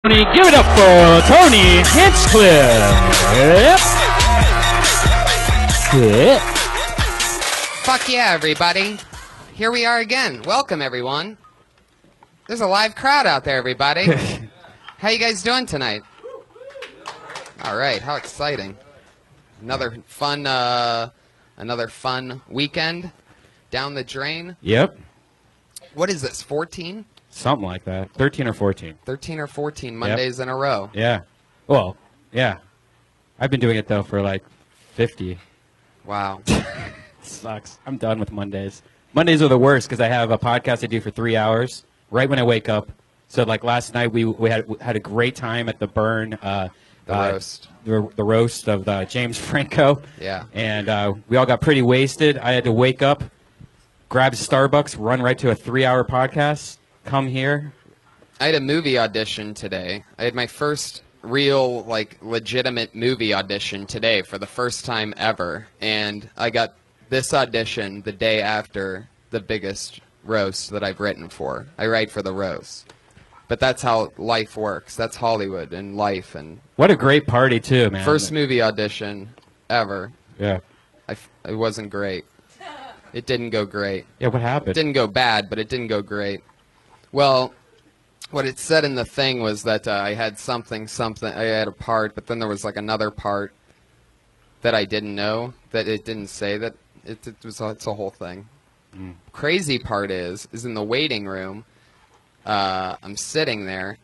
Tony, give it up for Tony Hinchcliffe. Yep. Fuck yeah, everybody. Here we are again. Welcome, everyone. There's a live crowd out there, everybody. How you guys doing tonight? All right, how exciting. Another fun weekend down the drain. Yep. What is this, 14? Something like that. 13 or 14. 13 or 14 Mondays in a row. Yeah. Well, yeah. I've been doing it, though, for like 50. Wow. Sucks. I'm done with Mondays. Mondays are the worst because I have a podcast I do for 3 hours right when I wake up. So, like, last night we had a great time at the Burn. The roast. The roast of James Franco. Yeah. And we all got pretty wasted. I had to wake up, grab Starbucks, run right to a 3-hour podcast, come here. I had a movie audition today. I had my first real, like, legitimate movie audition today for the first time ever. And I got this audition the day after the biggest roast that I've written for. I write for the roast. But that's how life works. That's Hollywood and life. And what a great party, too, man. First movie audition ever. Yeah. It wasn't great. It didn't go great. Yeah, what happened? It didn't go bad, but it didn't go great. Well, what it said in the thing was that I had something, I had a part, but then there was like another part that I didn't know, that it didn't say that. It's a whole thing. Crazy part is in the waiting room, I'm sitting there.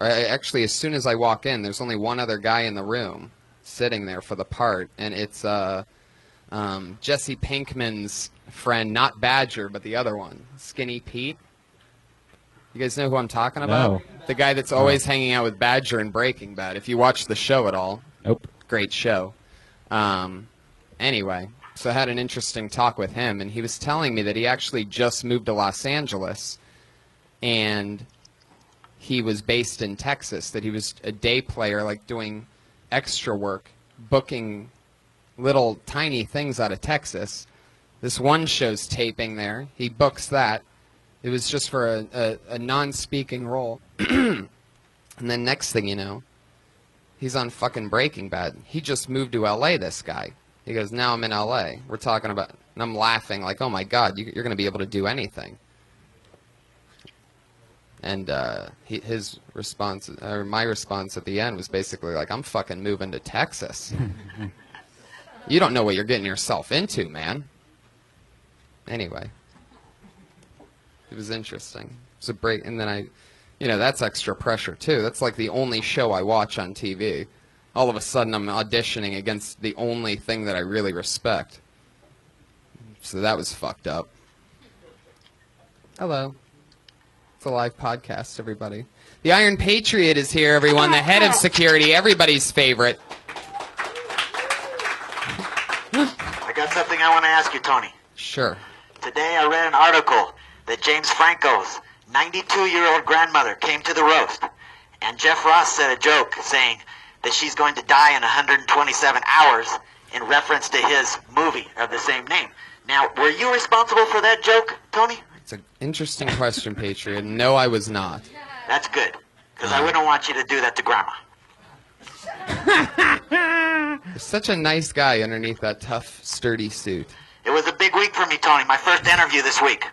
Actually, as soon as I walk in, there's only one other guy in the room sitting there for the part, and it's Jesse Pinkman's friend, not Badger, but the other one, Skinny Pete. You guys know who I'm talking about? No. The guy that's always hanging out with Badger in Breaking Bad. If you watch the show at all. Nope. Great show. Anyway, so I had an interesting talk with him, and he was telling me that he actually just moved to Los Angeles, and he was based in Texas, that he was a day player, like doing extra work, booking little tiny things out of Texas. This one show's taping there. He books that. It was just for a non-speaking role. And then next thing you know, he's on fucking Breaking Bad. He just moved to L.A., this guy. He goes, now I'm in L.A. We're talking about, and I'm laughing like, oh my God, you're going to be able to do anything. And his response, or my response at the end was basically like, I'm fucking moving to Texas. You don't know what you're getting yourself into, man. Anyway. It was interesting. It was a break, and then that's extra pressure too. That's like the only show I watch on TV. All of a sudden I'm auditioning against the only thing that I really respect. So that was fucked up. Hello. It's a live podcast, everybody. The Iron Patriot is here, everyone. The head of security, everybody's favorite. I got something I want to ask you, Tony. Sure. Today I read an article that James Franco's 92-year-old grandmother came to the roast, and Jeff Ross said a joke saying that she's going to die in 127 hours in reference to his movie of the same name. Now, were you responsible for that joke, Tony? It's an interesting question, Patriot. No, I was not. That's good, because I wouldn't want you to do that to Grandma. You're such a nice guy underneath that tough, sturdy suit. It was a big week for me, Tony, my first interview this week.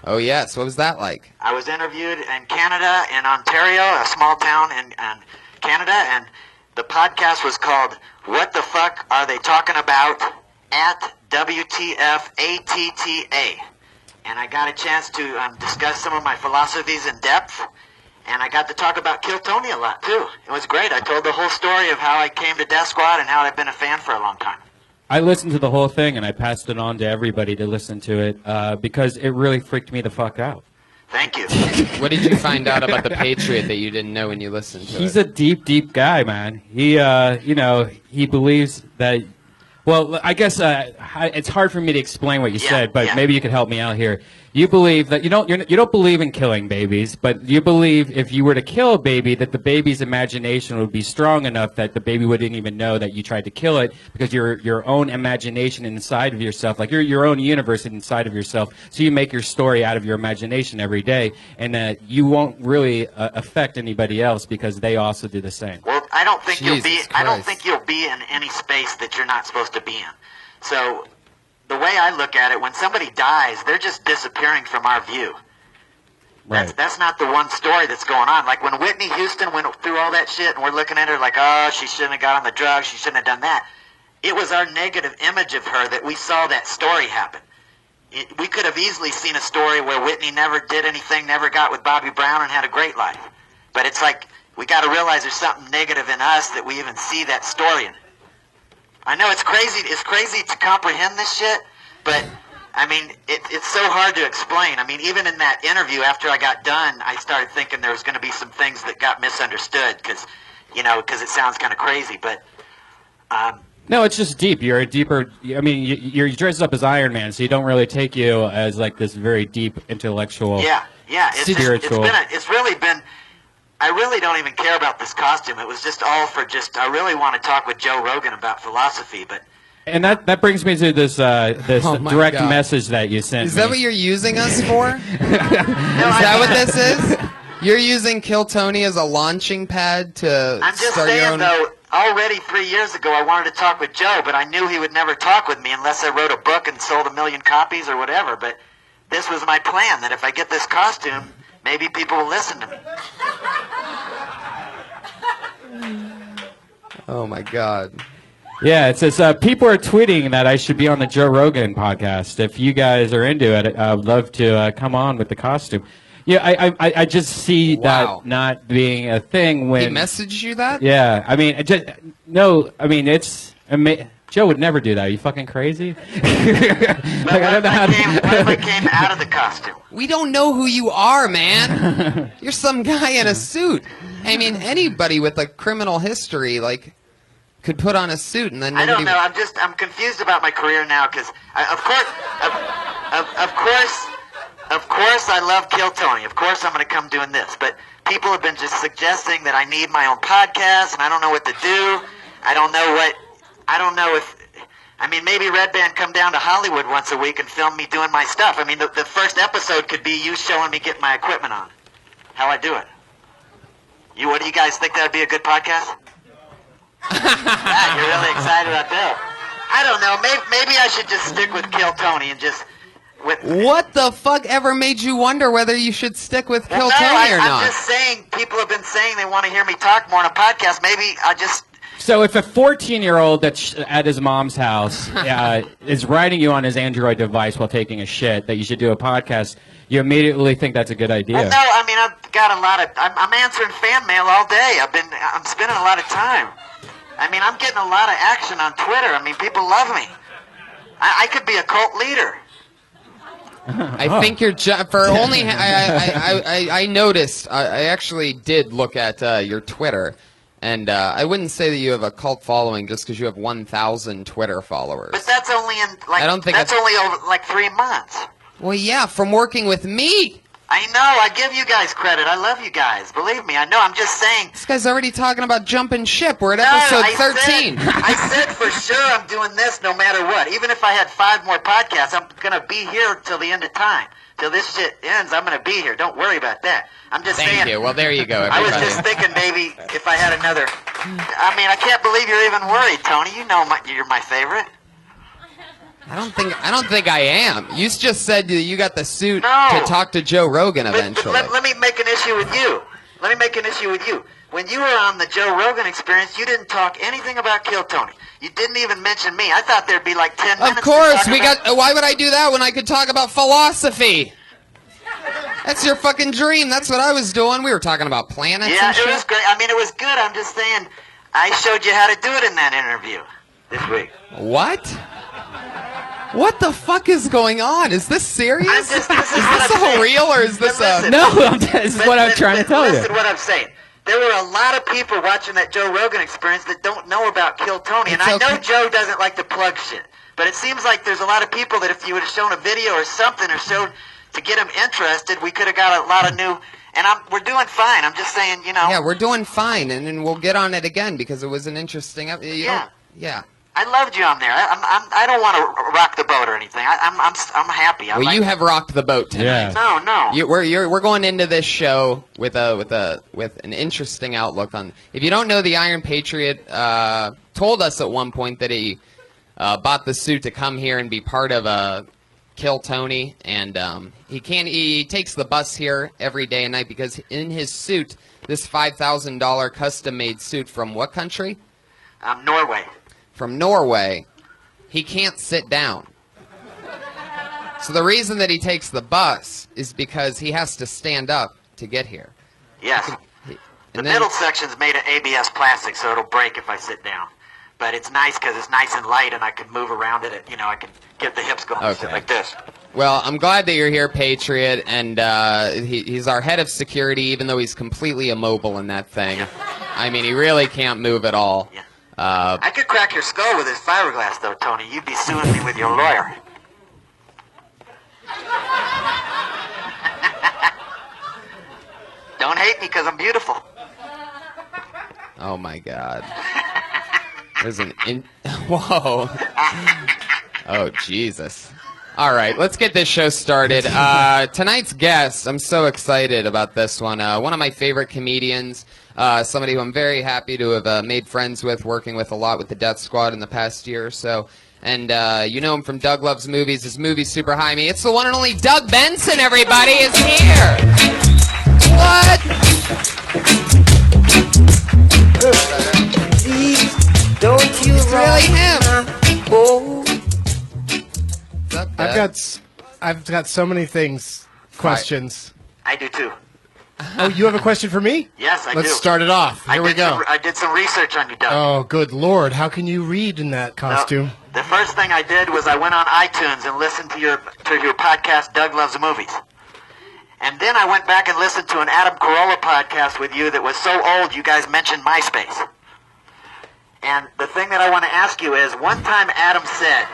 Oh, yes. What was that like? I was interviewed in Canada, in Ontario, a small town in Canada, and the podcast was called What the Fuck Are They Talking About at WTF-ATTA. And I got a chance to discuss some of my philosophies in depth, and I got to talk about Kill Tony a lot, too. It was great. I told the whole story of how I came to Death Squad and how I've been a fan for a long time. I listened to the whole thing, and I passed it on to everybody to listen to it because it really freaked me the fuck out. Thank you. What did you find out about the Patriot that you didn't know when you listened to it? He's a deep, deep guy, man. He, he believes that Well, I guess it's hard for me to explain what you said, but yeah. maybe you could help me out here. You believe that you don't believe in killing babies, but you believe if you were to kill a baby, that the baby's imagination would be strong enough that the baby wouldn't even know that you tried to kill it because your own imagination inside of yourself, like your own universe inside of yourself. So you make your story out of your imagination every day, and that you won't really affect anybody else because they also do the same. Well, I don't think Jesus I don't Christ. think you'll be in any space that you're not supposed to be in. So the way I look at it, when somebody dies, they're just disappearing from our view. Right. That's not the one story that's going on. Like when Whitney Houston went through all that shit and we're looking at her like, oh, she shouldn't have got on the drugs, she shouldn't have done that. It was our negative image of her that we saw that story happen. We could have easily seen a story where Whitney never did anything, never got with Bobby Brown and had a great life. But it's like, we got to realize there's something negative in us that we even see that story in. I know it's crazy to comprehend this shit, but I mean, it's so hard to explain. I mean, even in that interview after I got done, I started thinking there was going to be some things that got misunderstood because it sounds kind of crazy, but No, it's just deep. You're a deeper. I mean, you're dressed up as Iron Man, so you don't really take you as like this very deep intellectual. yeah. It's Spiritual. It's really been. I really don't even care about this costume. It was just all for I really want to talk with Joe Rogan about philosophy, but. And that brings me to this Oh my direct God. message that you sent Is that me. what you're using us for? Is No, that what this is? You're using Kill Tony as a launching pad to I'm just start your saying, own... though, already 3 years ago I wanted to talk with Joe, but I knew he would never talk with me unless I wrote a book and sold 1 million copies or whatever. But this was my plan, that if I get this costume, maybe people will listen to me. Oh, my God. Yeah, it says people are tweeting that I should be on the Joe Rogan podcast. If you guys are into it, I would love to come on with the costume. Yeah, I just see Wow. that not being a thing when. He messaged you that? Yeah, I mean, it's. Joe would never do that. Are you fucking crazy? But what if I came out of the costume? We don't know who you are, man. You're some guy in a suit. I mean, anybody with a criminal history, like, could put on a suit and then I nobody... don't know. I'm confused about my career now because, of course, I love Kill Tony. Of course, I'm going to come doing this. But people have been just suggesting that I need my own podcast, and I don't know what to do. I don't know if. I mean, maybe Red Band come down to Hollywood once a week and film me doing my stuff. I mean, the first episode could be you showing me getting my equipment on, how I do it. What do you guys think that would be a good podcast? You're really excited about that. I don't know. Maybe I should just stick with Kill Tony and just. What the fuck ever made you wonder whether you should stick with Kill No, Tony or I'm not? just saying, people have been saying they want to hear me talk more on a podcast. Maybe I just. So if a 14-year-old that's at his mom's house is writing you on his Android device while taking a shit that you should do a podcast, you immediately think that's a good idea. Well, no, I mean, I've got a lot of. I'm answering fan mail all day. I'm spending a lot of time. I mean, I'm getting a lot of action on Twitter. I mean, people love me. I could be a cult leader. I think you're for only. I noticed. I actually did look at your Twitter, and I wouldn't say that you have a cult following just because you have 1,000 Twitter followers. But that's only in like. I don't think that's only over like 3 months. Well, yeah, from working with me. I know. I give you guys credit. I love you guys. Believe me. I know. I'm just saying. This guy's already talking about jumping ship. We're at No, episode I 13. I said for sure I'm doing this no matter what. Even if I had 5 more podcasts, I'm going to be here till the end of time. Till this shit ends, I'm going to be here. Don't worry about that. I'm just saying. Thank you. Well, there you go, I was everybody. just thinking maybe if I had another. I mean, I can't believe you're even worried, Tony. You know you're my favorite. I don't think I am. You just said that you got the suit No. to talk to Joe Rogan But eventually. let me make an issue with you. When you were on the Joe Rogan Experience, you didn't talk anything about Kill Tony. You didn't even mention me. I thought there'd be like 10 minutes. Of course, to talk about. why would I do that when I could talk about philosophy? That's your fucking dream. That's what I was doing. We were talking about planets Yeah, and it shit. was great. I mean, it was good. I'm just saying, I showed you how to do it in that interview this week. What? What the fuck is going on? Is this serious? This is is what this I'm all saying. real or is this But listen, No, this is what I'm trying to tell you. Listen to what I'm saying. there were a lot of people watching that Joe Rogan Experience that don't know about Kill Tony. And I know Joe doesn't like to plug shit, but it seems like there's a lot of people that if you would have shown a video or something or showed to get them interested, we could have got a lot of new. And we're doing fine. I'm just saying, Yeah, we're doing fine, and we'll get on it again because it was an interesting. Yeah. I loved you on there. I don't want to rock the boat or anything. I'm happy. You have rocked the boat tonight. Yeah. No. We're going into this show with an interesting outlook on. If you don't know, the Iron Patriot told us at one point that he bought the suit to come here and be part of Kill Tony, and he takes the bus here every day and night because in his suit, this $5,000 custom-made suit from what country? Norway. From Norway, he can't sit down. So the reason that he takes the bus is because he has to stand up to get here. Yes. The middle section's made of ABS plastic, so it'll break if I sit down. But it's nice because it's nice and light, and I can move around it. I can get the hips going and sit like this. Well, I'm glad that you're here, Patriot, and he's our head of security, even though he's completely immobile in that thing. I mean, he really can't move at all. Yeah. I could crack your skull with this fiberglass, though, Tony. You'd be suing me with your lawyer. Don't hate me because I'm beautiful. Oh, my God. There's Whoa. Oh, Jesus. All right, let's get this show started. Tonight's guest, I'm so excited about this one. One of my favorite comedians, somebody who I'm very happy to have made friends with, working with a lot with the Death Squad in the past year or so. And you know him from Doug Loves Movies. His movie Super High Me. It's the one and only Doug Benson, everybody, is here. What? Don't you It's really him. Oh. I've got so many things, questions. I do, too. Oh, you have a question for me? Yes, I do. Let's start it off. Here we go. I did some research on you, Doug. Oh, good Lord. How can you read in that costume? The first thing I did was I went on iTunes and listened to your podcast, Doug Loves Movies. And then I went back and listened to an Adam Carolla podcast with you that was so old you guys mentioned MySpace. And the thing that I want to ask you is, one time Adam said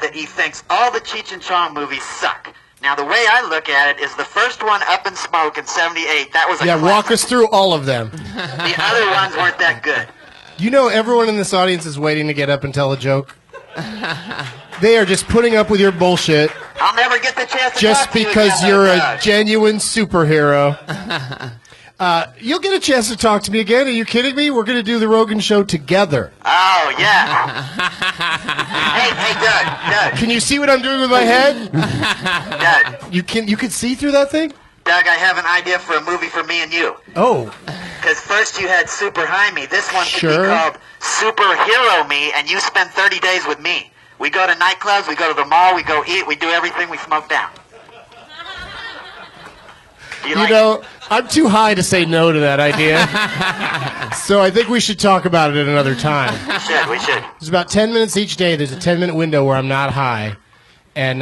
that he thinks all the Cheech and Chong movies suck. Now, the way I look at it is the first one, Up in Smoke, in 78, that was a classic. Walk us through all of them. The other ones weren't that good. You know everyone in this audience is waiting to get up and tell a joke? They are just putting up with your bullshit I'll never get the chance to just talk to you because again, you're Doug. a genuine superhero. You'll get a chance to talk to me again. Are you kidding me? We're going to do the Rogan show together. Oh, yeah. hey, Doug. Can you see what I'm doing with my head? Doug, You can see through that thing? I have an idea for a movie for me and you. Oh. Because first you had Super High Me. This one should Sure. be called Superhero Me, and you spend 30 days with me. We go to nightclubs, we go to the mall, we go eat, we do everything, we smoke down. Do you like it? I'm too high to say no to that idea. So I think we should talk about it at another time. We should. There's about 10 minutes each day. There's a 10-minute window where I'm not high. And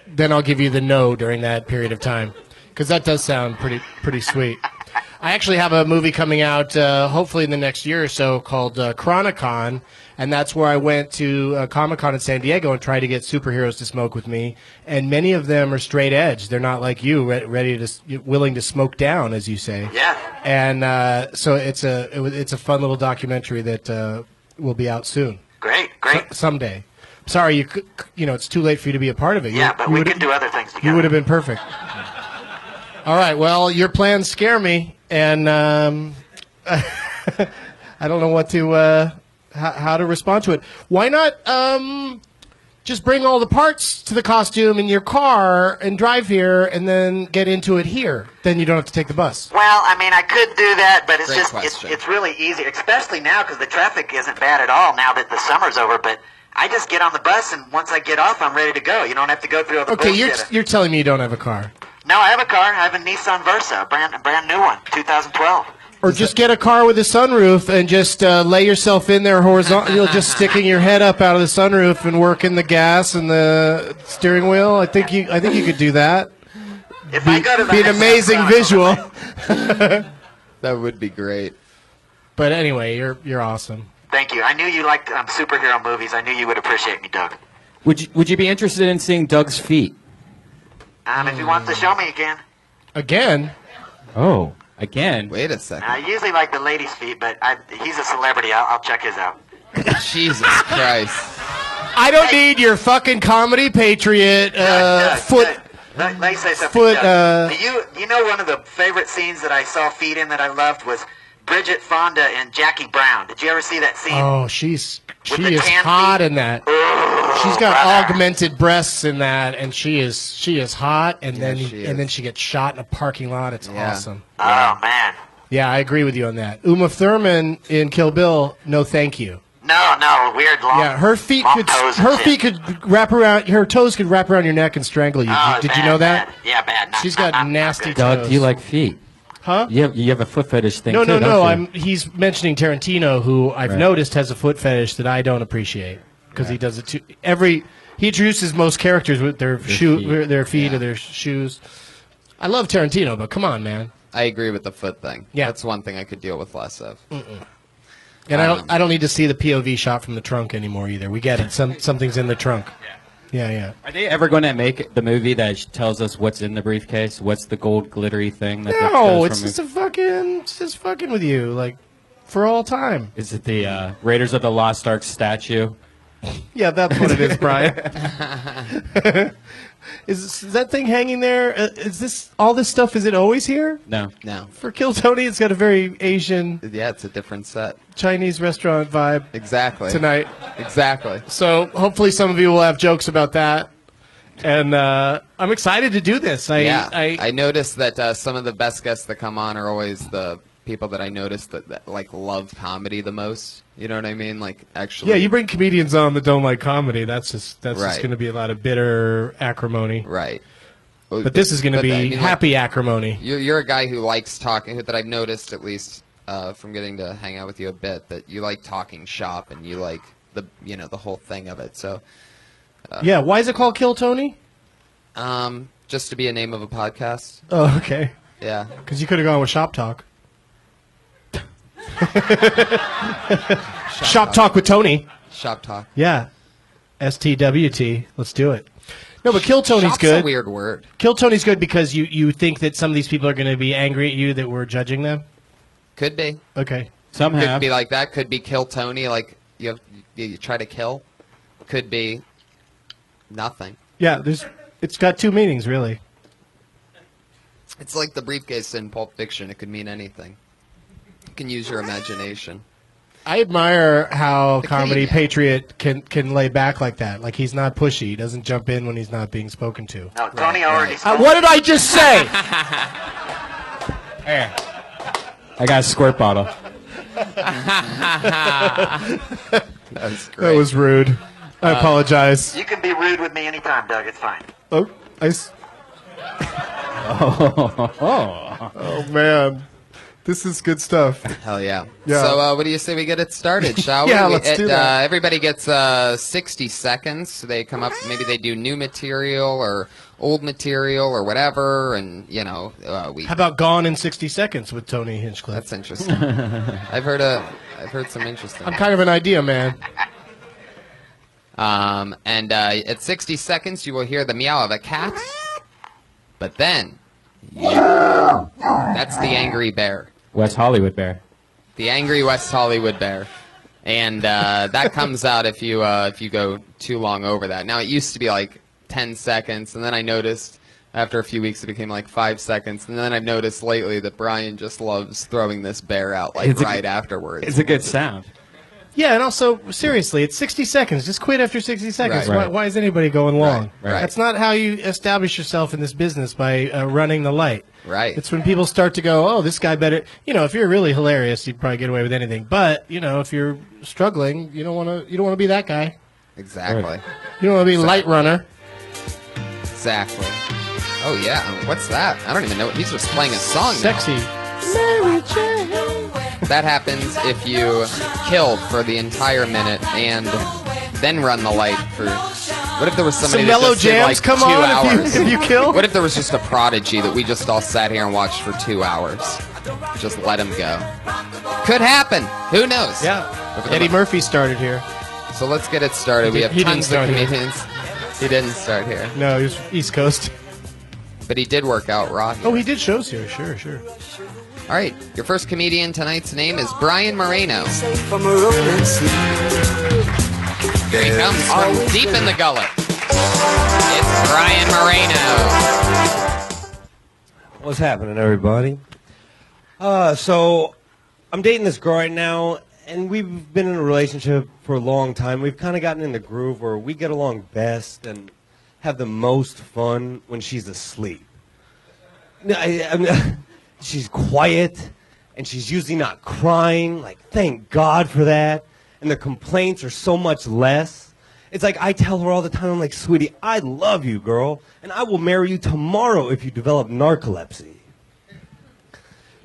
then I'll give you the no during that period of time. Because that does sound pretty sweet. I actually have a movie coming out hopefully in the next year or so called Chronicon. And that's where I went to Comic-Con in San Diego and tried to get superheroes to smoke with me. And many of them are straight edge. They're not like you, willing to smoke down, as you say. Yeah. And so it's a fun little documentary that will be out soon. Great. Someday. Sorry, it's too late for you to be a part of it. Yeah, but we can do other things together. You would have been perfect. All right. Well, your plans scare me, and I don't know what to how to respond to it. Why not just bring all the parts to the costume in your car and drive here, and then get into it here? Then you don't have to take the bus. Well, I mean, I could do that, but it's Great just question. it's really easy, especially now because the traffic isn't bad at all now that the summer's over. But I just get on the bus, and once I get off, I'm ready to go. You don't have to go through all the Okay, bullshit. you're telling me you don't have a car. No, I have a car. I have a Nissan Versa, a brand new one, 2012. Or just get a car with a sunroof and just lay yourself in there horizontal, just sticking your head up out of the sunroof and working the gas and the steering wheel. I think you could do that. If I go to the Be an next amazing restaurant, visual. That would be great. But anyway, you're awesome. Thank you. I knew you liked superhero movies. I knew you would appreciate me, Doug. Would you be interested in seeing Doug's feet? If he wants to show me again. Again? Oh, again. Wait a second. I usually like the ladies' feet, but he's a celebrity. I'll check his out. Jesus Christ. I don't need your fucking comedy Patriot foot. Let me say something. Foot, Doug. You know one of the favorite scenes that I saw feet in that I loved was Bridget Fonda and Jackie Brown. Did you ever see that scene? Oh, she is the tan hot feet? in that. Oh, She's got brother. augmented breasts in that, and she is hot. And Yeah, then then she gets shot in a parking lot. It's Yeah. awesome. Oh, man. Yeah, I agree with you on that. Uma Thurman in Kill Bill. No, thank you. No, weird long. Yeah, her feet long could toes and shit. wrap around. Her toes could wrap around your neck and strangle you. Oh, Did you bad, know that? bad. Yeah, bad. She's got nasty good. toes. Doug, do you like feet? Huh? You have a foot fetish thing No, too, no, don't no. you? He's mentioning Tarantino, who I've Right. noticed has a foot fetish that I don't appreciate because he does it too. He introduces most characters with their feet. feet or their shoes. I love Tarantino, but come on, man. I agree with the foot thing. Yeah. That's one thing I could deal with less of. And I don't need to see the POV shot from the trunk anymore either. We get it. Something's in the trunk. Yeah. Are they ever going to make the movie that tells us what's in the briefcase? What's the gold glittery thing? That No, goes it's from just fucking with you, like for all time. Is it the Raiders of the Lost Ark statue? Yeah, that's what it is, Brian. Is that thing hanging there? Is all this stuff? Is it always here? No. No. For Kill Tony, it's got a very Asian Yeah, it's a different set. Chinese restaurant vibe Exactly. tonight. Exactly. So hopefully some of you will have jokes about that. And I'm excited to do this. I noticed that some of the best guests that come on are always the people that I notice that like love comedy the most. You know what I mean? Like actually. Yeah, you bring comedians on that don't like comedy. That's just Right. going to be a lot of bitter acrimony. Right. But this is going to But be I mean, like, happy acrimony. You're a guy who likes talking. That I've noticed at least from getting to hang out with you a bit that you like talking shop and you like the whole thing of it. So Yeah, why is it called Kill Tony? just to be a name of a podcast. Oh, okay. Yeah. Because you could have gone with Shop Talk. Shop Talk with Tony. Shop talk. Yeah. STWT. Let's do it. No, but Kill Tony's Shop's good. a weird word. Kill Tony's good because you think that some of these people are going to be angry at you that we're judging them? Could be. Okay. Some Could have. be like that. Could be kill Tony. Like you try to kill. Could be nothing. Yeah, it's got two meanings, really. It's like the briefcase in Pulp Fiction. It could mean anything. You can use your imagination. I admire how Comedy Canadian. Patriot can lay back like that. Like, he's not pushy. He doesn't jump in when he's not being spoken to. No, Tony already spoke. What did I just say? Here. I got a squirt bottle. That was great. That was rude. I apologize. You can be rude with me anytime, Doug. It's fine. Oh, oh, man. This is good stuff. Hell yeah. Yeah. So what do you say we get it started, shall we? Yeah, let's do that. Everybody gets 60 seconds. They come up, maybe they do new material or old material or whatever, and, we... How about Gone in 60 Seconds with Tony Hinchcliffe? That's interesting. I've heard some interesting. I'm kind of an idea man. And at 60 seconds, you will hear the meow of a cat. But then, that's the angry bear. West Hollywood Bear. The angry West Hollywood bear. And that comes out if you go too long over that. Now, it used to be like 10 seconds, and then I noticed after a few weeks it became like 5 seconds, and then I've noticed lately that Brian just loves throwing this bear out like right afterwards. It's a good sound. Yeah, and also, seriously, it's 60 seconds. Just quit after 60 seconds. Right. Why is anybody going long? Right. That's not how you establish yourself in this business, by running the light. Right. It's when people start to go, oh, this guy better... if you're really hilarious, you'd probably get away with anything. But, if you're struggling, you don't want to be that guy. Exactly. You don't want to be light runner. Exactly. Oh, yeah. What's that? I don't even know. He's just playing a song now. Sexy. That happens if you kill for the entire minute and then run the light for What if there was somebody Some that mellow just did, jams like, come 2 on hours? if you kill? What if there was just a prodigy that we just all sat here and watched for 2 hours? Just let him go. Could happen. Who knows? Yeah. But for the Eddie mo- Murphy started here. So let's get it started. We have He didn't tons of start here. comedians. He didn't start here. No, he was East Coast. But he did work out raw here. Oh, he did shows here. Sure. All right. Your first comedian tonight's name is Brian Marino. From a rolling sea. Here he comes from deep in the gullet. It's Brian Marino. What's happening, everybody? So I'm dating this girl right now, and we've been in a relationship for a long time. We've kind of gotten in the groove where we get along best and have the most fun when she's asleep. She's quiet, and she's usually not crying. Like, thank God for that. And the complaints are so much less. It's like I tell her all the time, I'm like, sweetie, I love you, girl, and I will marry you tomorrow if you develop narcolepsy.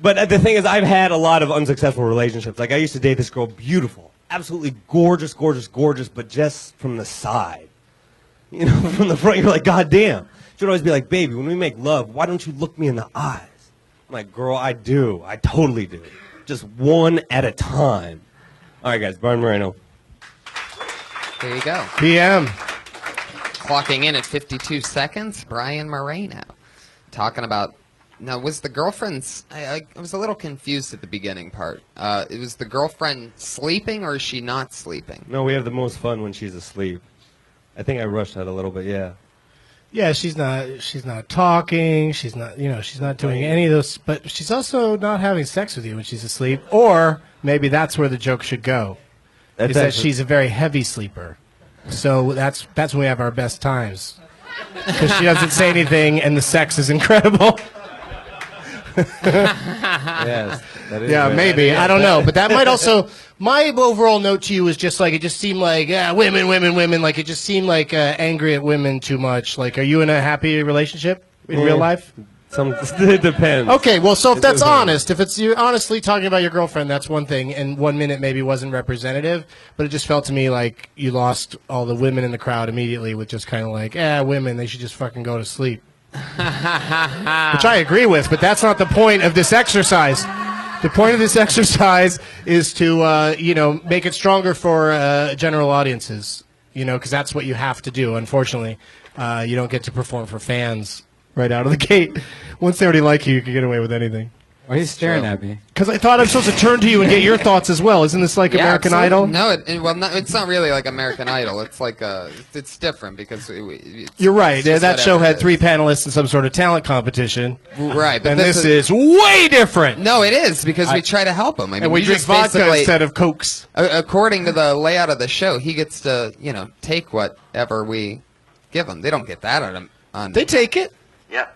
But the thing is, I've had a lot of unsuccessful relationships. Like, I used to date this girl, beautiful, absolutely gorgeous, but just from the side. You know, from the front, you're like, God damn. She'd always be like, baby, when we make love, why don't you look me in the eyes? I'm like, girl, I do. I totally do. Just one at a time. All right, guys, Brian Marino. There you go. PM. Clocking in at 52 seconds, Brian Moreno. Talking about, now, was the girlfriend's, I was a little confused at the beginning part. It was the girlfriend sleeping or is she not sleeping? No, we have the most fun when she's asleep. I think I rushed that a little bit, yeah. Yeah, she's not talking. She's not doing any of those. But she's also not having sex with you when she's asleep. Or maybe that's where the joke should go. That's Is that actually- she's a very heavy sleeper. So that's when we have our best times. Because she doesn't say anything and the sex is incredible. Yes. That is Yeah, right. maybe. I don't know. But that might also... My overall note to you was just like, it just seemed like, women. Like, it just seemed like angry at women too much. Like, are you in a happy relationship in real life? It depends. Okay, well, so if that's honest, if it's you honestly talking about your girlfriend, that's one thing, and 1 minute maybe wasn't representative, but it just felt to me like you lost all the women in the crowd immediately with just kind of like, women, they should just fucking go to sleep. Which I agree with, but that's not the point of this exercise. The point of this exercise is to, make it stronger for general audiences, because that's what you have to do, unfortunately. You don't get to perform for fans right out of the gate. Once they already like you can get away with anything. Why are you staring at me? Because I thought I'm supposed to turn to you and get your thoughts as well. Isn't this like Yeah, American absolutely. Idol? No, it's not really like American Idol. It's like it's different because You're right. it's just That show whatever had it 3 is. panelists in some sort of talent competition. Right, but And this is way different. no, it is because we try to help him. I mean, And we drink just vodka basically- instead of Cokes. According to the layout of the show, he gets to take whatever we give him. They don't get that on. They take it. Yep.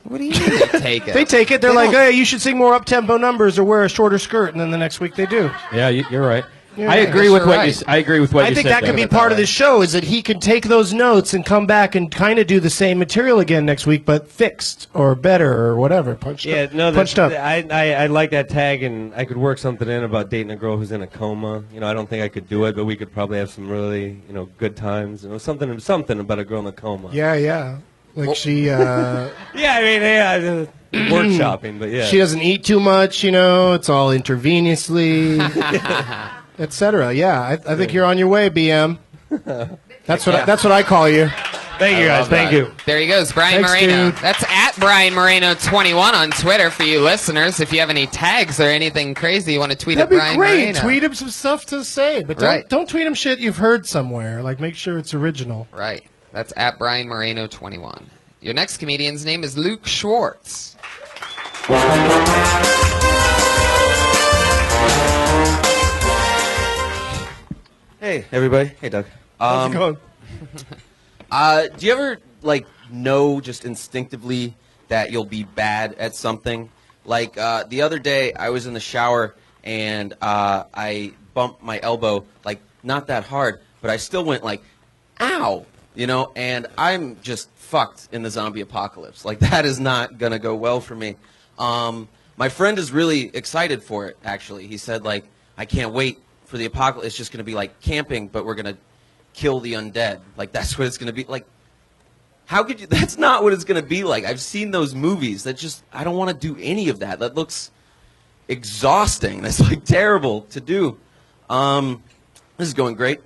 What do you mean they take it? They take it. They're They like, don't- hey, you should sing more up-tempo numbers or wear a shorter skirt. And then the next week they do. Yeah, you're right. Yeah, I I agree guess with you're what right. you. I agree with what I you think said. that could there. be part of the show is that he can take those notes and come back and kind of do the same material again next week, but fixed or better or whatever. Punched up. I like that tag, and I could work something in about dating a girl who's in a coma. I don't think I could do it, but we could probably have some really, good times. Something about a girl in a coma. Yeah. Like she... Yeah, workshopping, but yeah. She doesn't eat too much, it's all intravenously, etc. Yeah, I think you're on your way, BM. That's what I call you. Thank you, guys. Thank you. There he goes, Brian Thanks, Moreno. dude. That's at Brian Moreno 21 on Twitter for you listeners. If you have any tags or anything crazy you want to tweet That'd at be Brian great. Moreno. Tweet him some stuff to say, but Right. don't tweet him shit you've heard somewhere. Like, make sure it's original. Right. That's at Brian Moreno 21. Your next comedian's name is Luke Schwartz. Hey, everybody. Hey, Doug. How's it going? Do you ever, know just instinctively that you'll be bad at something? Like, the other day, I was in the shower, and I bumped my elbow, not that hard, but I still went, ow, and I'm just fucked in the zombie apocalypse. That is not going to go well for me. My friend is really excited for it, actually. He said, I can't wait for the apocalypse. It's just going to be like camping, but we're going to kill the undead. Like, that's what it's going to be. Like, how could you? That's not what it's going to be like. I've seen those movies. I don't want to do any of that. That looks exhausting. That's, like, terrible to do. This is going great.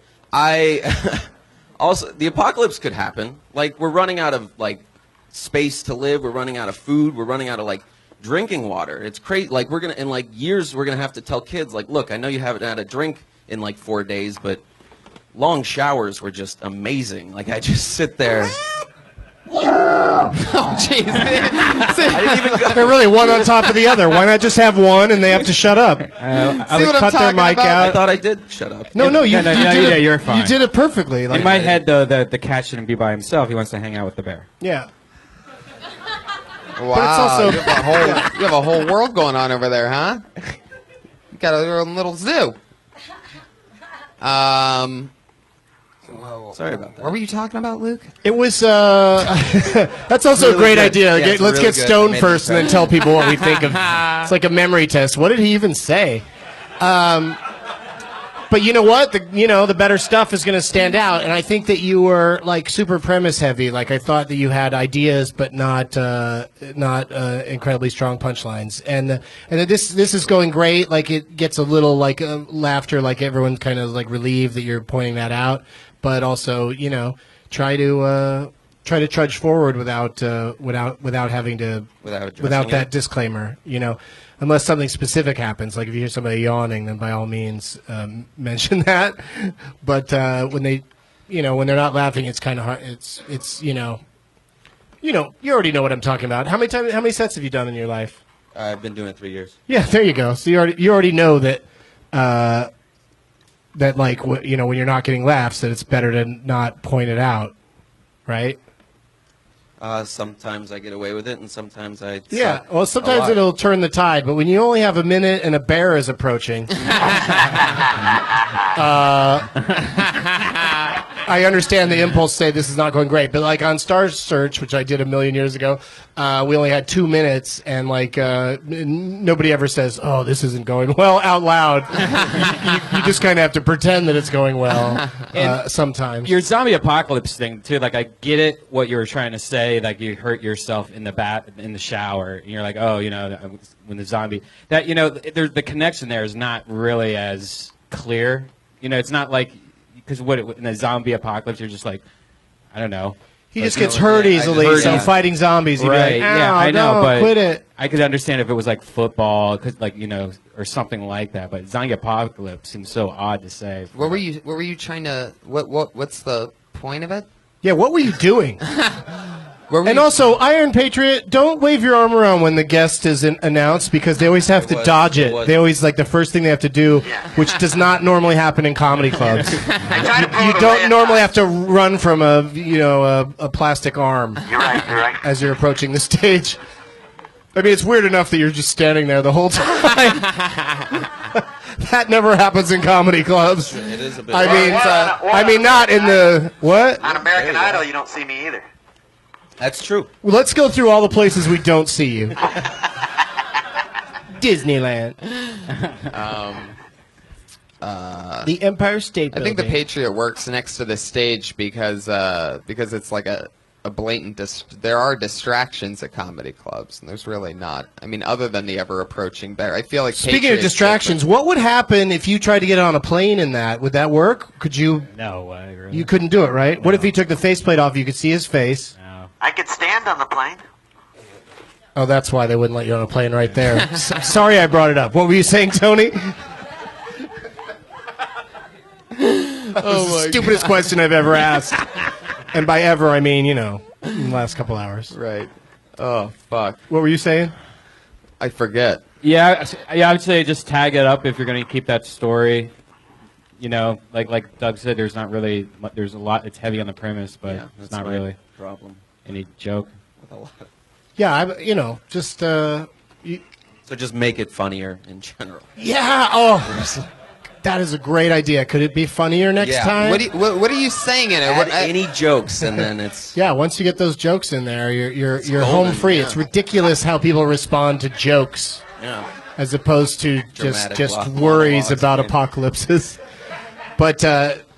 Also, the apocalypse could happen. Like, we're running out of, like, space to live. We're running out of food. We're running out of, like, drinking water. It's crazy. Like, we're going to, in, like, years, we're going to have to tell kids, like, look, I know you haven't had a drink in, like, 4 days, but long showers were just amazing. Like, I just sit there. Oh, jeez. I didn't even go. They're really one on top of the other. Why not just have one and they have to shut up? I See what I'm cut their talking mic about? I out. thought I did shut up. No, you No, did it. you're fine. You did it perfectly. Like, In my head, though, the cat shouldn't be by himself. He wants to hang out with the bear. yeah. Wow, also- you have a whole world going on over there, huh? You got a little zoo. Sorry about that. What were you talking about, Luke? It was. That's also a Really great good. idea. Yeah, it's Let's really get good. stoned Made me first and then proud. tell people what we think of. It's like a memory test. What did he even say? But you know what? The better stuff is going to stand out, and I think that you were like super premise heavy. Like I thought that you had ideas, but not incredibly strong punchlines. And that this is going great. Like it gets a little like laughter. Like everyone's kind of like relieved that you're pointing that out, but also try to trudge forward without having to Without without that it. disclaimer. Unless something specific happens, like if you hear somebody yawning, then by all means mention that. But when when they're not laughing, it's kind of hard. It's you already know what I'm talking about. How many sets have you done in your life? I've been doing it 3 years. Yeah, there you go. So you already know that that like when you're not getting laughs, that it's better to not point it out, right? Sometimes I get away with it, and sometimes I Yeah, suck well, a sometimes lot. it'll turn the tide, but when you only have a minute and a bear is approaching, I understand the impulse to say this is not going great. But like on Star Search, which I did a million years ago, we only had 2 minutes, and like nobody ever says, "Oh, this isn't going well" out loud. you just kind of have to pretend that it's going well sometimes. Your zombie apocalypse thing too. Like I get it, what you were trying to say. Like you hurt yourself in the shower, and you're like, oh, when the zombie the connection there is not really as clear. It's not like because in a zombie apocalypse, you're just like, I don't know. He just gets hurt easily, hurt, so yeah. fighting zombies. He'd Right? be like, Yeah, "Ow, I know, no, but quit it." I could understand if it was like football, or something like that. But zombie apocalypse seems so odd to say. What were you trying to? What's the point of it? Yeah, what were you doing? Where were And you- also, Iron Patriot, don't wave your arm around when the guest is announced because they always have to dodge it. They always the first thing they have to do, which does not normally happen in comedy clubs. Try to pull You it away don't at normally times. have to run from a plastic arm You're right. as you're approaching the stage. I mean, it's weird enough that you're just standing there the whole time. That never happens in comedy clubs. It is a bit. I mean, not in the what? On American Idol, you don't see me either. That's true. Well, let's go through all the places we don't see you. Disneyland. The Empire State I Building. think the Patriot works next to the stage because it's like a blatant. There are distractions at comedy clubs, and there's really not. I mean, other than the ever approaching bear, I feel like. Speaking of Patriot's distractions, different. what would happen if you tried to get on a plane in that? Would that work? Could you? No way. Really. You couldn't do it, right? What if he took the faceplate off? You could see his face. No. I could stand on the plane. Oh, that's why they wouldn't let you on a plane right there. Sorry I brought it up. What were you saying, Tony? Oh, the stupidest question I've ever asked. And by ever, I mean, in the last couple hours. Right. Oh fuck! What were you saying? I forget. Yeah, I would say just tag it up if you're going to keep that story. Like Doug said, there's not really there's a lot. It's heavy on the premise, but it's that's not my really problem any joke. with a lot. Yeah, just... So just make it funnier in general. Yeah. Oh, that is a great idea. Could it be funnier next Yeah. time? What are you saying in it? Add What, any jokes, and then it's Yeah. Once you get those jokes in there, you're golden, home free. yeah. It's ridiculous how people respond to jokes as opposed to Dramatic just monologues, worries about maybe. apocalypses. But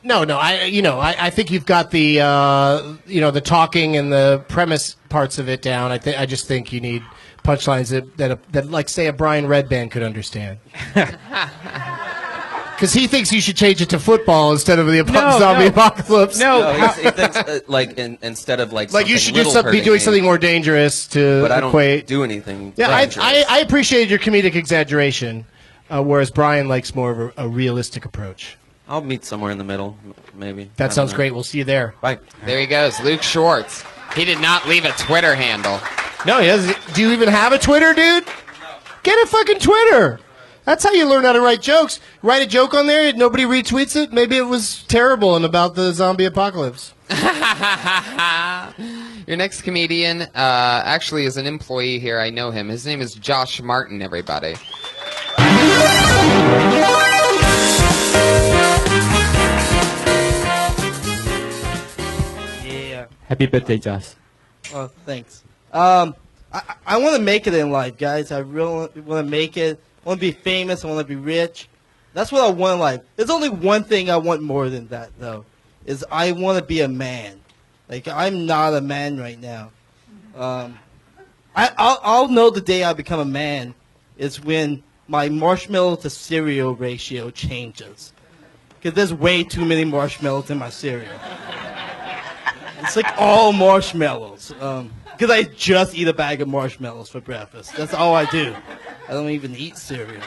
No, I think you've got the the talking and the premise parts of it down. I just think you need punchlines that like say a Brian Redband could understand. Because he thinks you should change it to football instead of the zombie apocalypse. No, he thinks instead of like you should be doing me, something more dangerous to but I don't equate. do anything. Yeah, dangerous. I appreciated your comedic exaggeration, whereas Brian likes more of a realistic approach. I'll meet somewhere in the middle, maybe. That sounds great. We'll see you there. Bye. There he goes, Luke Schwartz. He did not leave a Twitter handle. No, he doesn't. Do you even have a Twitter, dude? Get a fucking Twitter. That's how you learn how to write jokes. Write a joke on there, nobody retweets it. Maybe it was terrible and about the zombie apocalypse. Your next comedian actually is an employee here. I know him. His name is Josh Martin, everybody. Yeah. Happy birthday, Josh. Oh, thanks. I want to make it in life, guys. I really want to make it. I want to be famous. I want to be rich. That's what I want in life. There's only one thing I want more than that, though, is I want to be a man. Like, I'm not a man right now. I'll know the day I become a man is when my marshmallow to cereal ratio changes. Because there's way too many marshmallows in my cereal. It's like all marshmallows. Because I just eat a bag of marshmallows for breakfast. That's all I do. I don't even eat cereal.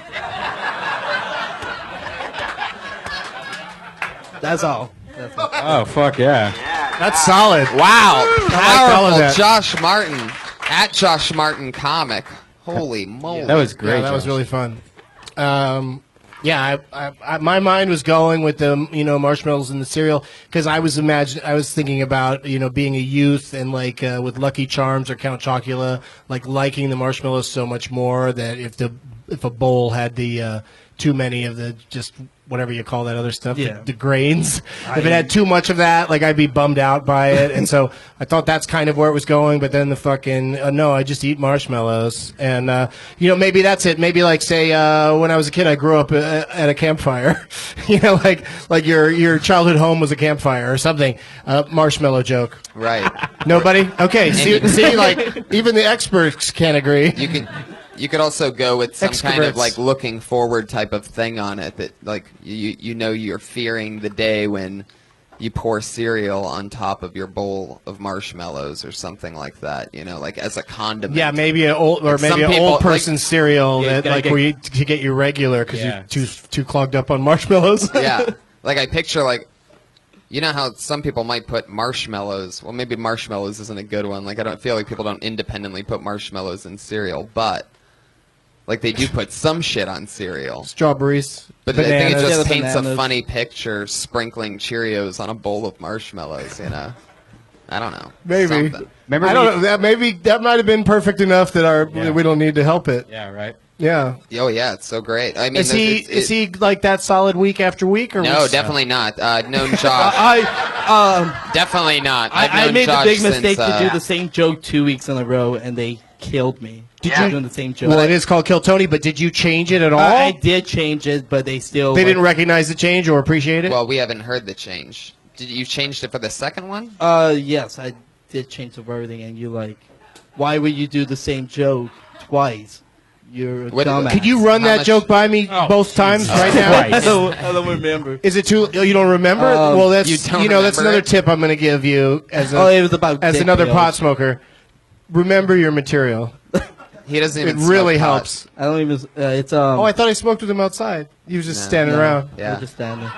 That's all. That's all. Oh, fuck yeah. That's solid. Wow. all of Powerful that. Josh Martin. At Josh Martin Comic. Holy moly. That was great. Yeah, that was Josh. really fun. My mind was going with the marshmallows in the cereal because I was thinking about being a youth and like with Lucky Charms or Count Chocula, like liking the marshmallows so much more that if a bowl had the too many of the just whatever you call that other stuff, the grains. If it had too much of that, like I'd be bummed out by it. And so I thought that's kind of where it was going. But then the fucking no, I just eat marshmallows, and maybe that's it. Maybe like say when I was a kid, I grew up at a campfire. like your childhood home was a campfire or something. Marshmallow joke. Right. Nobody? Okay. See, like even the experts can't agree. You could also go with some kind of Extroverts. like looking forward type of thing on it that like you're fearing the day when you pour cereal on top of your bowl of marshmallows or something like that, like as a condiment. Yeah, maybe an old person's cereal that like where you to get you regular because you're too clogged up on marshmallows. Yeah. Like I picture like how some people might put marshmallows. Well, maybe marshmallows isn't a good one. Like I don't feel like people don't independently put marshmallows in cereal, but like they do put some shit on cereal. Strawberries, but bananas. I think it just paints bananas. a funny picture sprinkling Cheerios on a bowl of marshmallows, I don't know. Maybe. Something. Remember I don't know. That might have been perfect enough that we don't need to help it. Yeah, right. Yeah. Oh yeah, it's so great. I mean, Is he like that solid week after week or No, was- definitely not. Known Josh. Definitely not. I made the Josh big mistake since, to do the same joke 2 weeks in a row, and they killed me. Did for you- doing the same joke? Well, it is called Kill Tony, but did you change it at all? I did change it, but they still. They didn't recognize the change or appreciate it. Well, we haven't heard the change. Did you changed it for the second one? Yes, I did change the wording, and why would you do the same joke twice? You're a What- dumbass. Could you run How that much- joke by me both times right now? I don't remember. Is it too? You don't remember? Well, that's you don't that's remember another it? tip I'm going to give you as It was about dick another pills. pot smoker. Remember your material. He doesn't It even. really smoke pot. helps. I don't even. It's Oh, I thought I smoked with him outside. He was just standing around. Yeah. Just standing.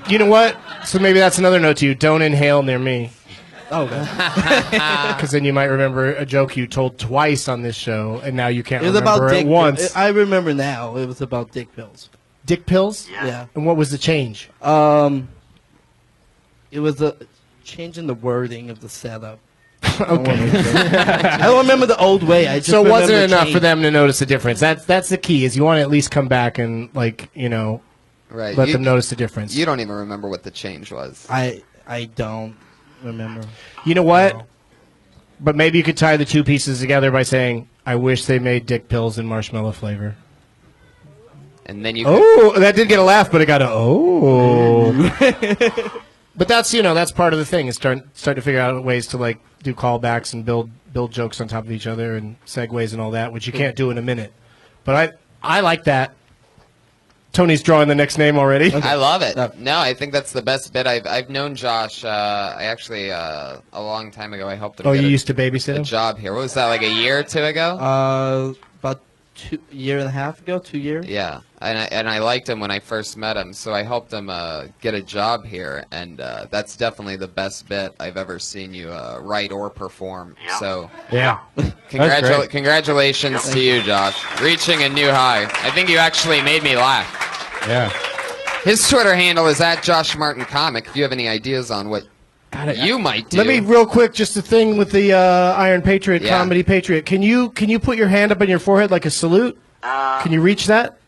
You know what? So maybe that's another note to you. Don't inhale near me. Oh, God. Because then you might remember a joke you told twice on this show, and now you can't It was remember about it dick. once. I remember now. It was about dick pills. Dick pills? Yeah. And what was the change? It was a change in the wording of the setup. I don't remember the old way. I just So it wasn't remember enough change. for them to notice the difference. That's the key. Is you want to at least come back and Right. let them notice the difference. You don't even remember what the change was. I don't remember. You know what? But maybe you could tie the two pieces together by saying, "I wish they made dick pills in marshmallow flavor." and then you. Oh, that did get a laugh, but it got a oh. But that's that's part of the thing is start to figure out ways to like do callbacks and build jokes on top of each other and segues and all that, which you can't do in a minute. But I like that. Tony's drawing the next name already. I love it. No, I think that's the best bit. I've known Josh. I actually a long time ago I helped him. Oh, get you used to babysit a him? job here. What was that, like a year or two ago? About 2 years and a half ago, 2 years. Yeah, and I liked him when I first met him, so I helped him get a job here, and that's definitely the best bit I've ever seen you write or perform. Yeah. So Yeah. great. congratulations to you, Josh, reaching a new high. I think you actually made me laugh. Yeah. His Twitter handle is @JoshMartinComic. If you have any ideas on what you might do, Let me real quick, just a thing with the Iron Patriot, Yeah. Comedy Patriot. Can you put your hand up on your forehead like a salute? Can you reach that?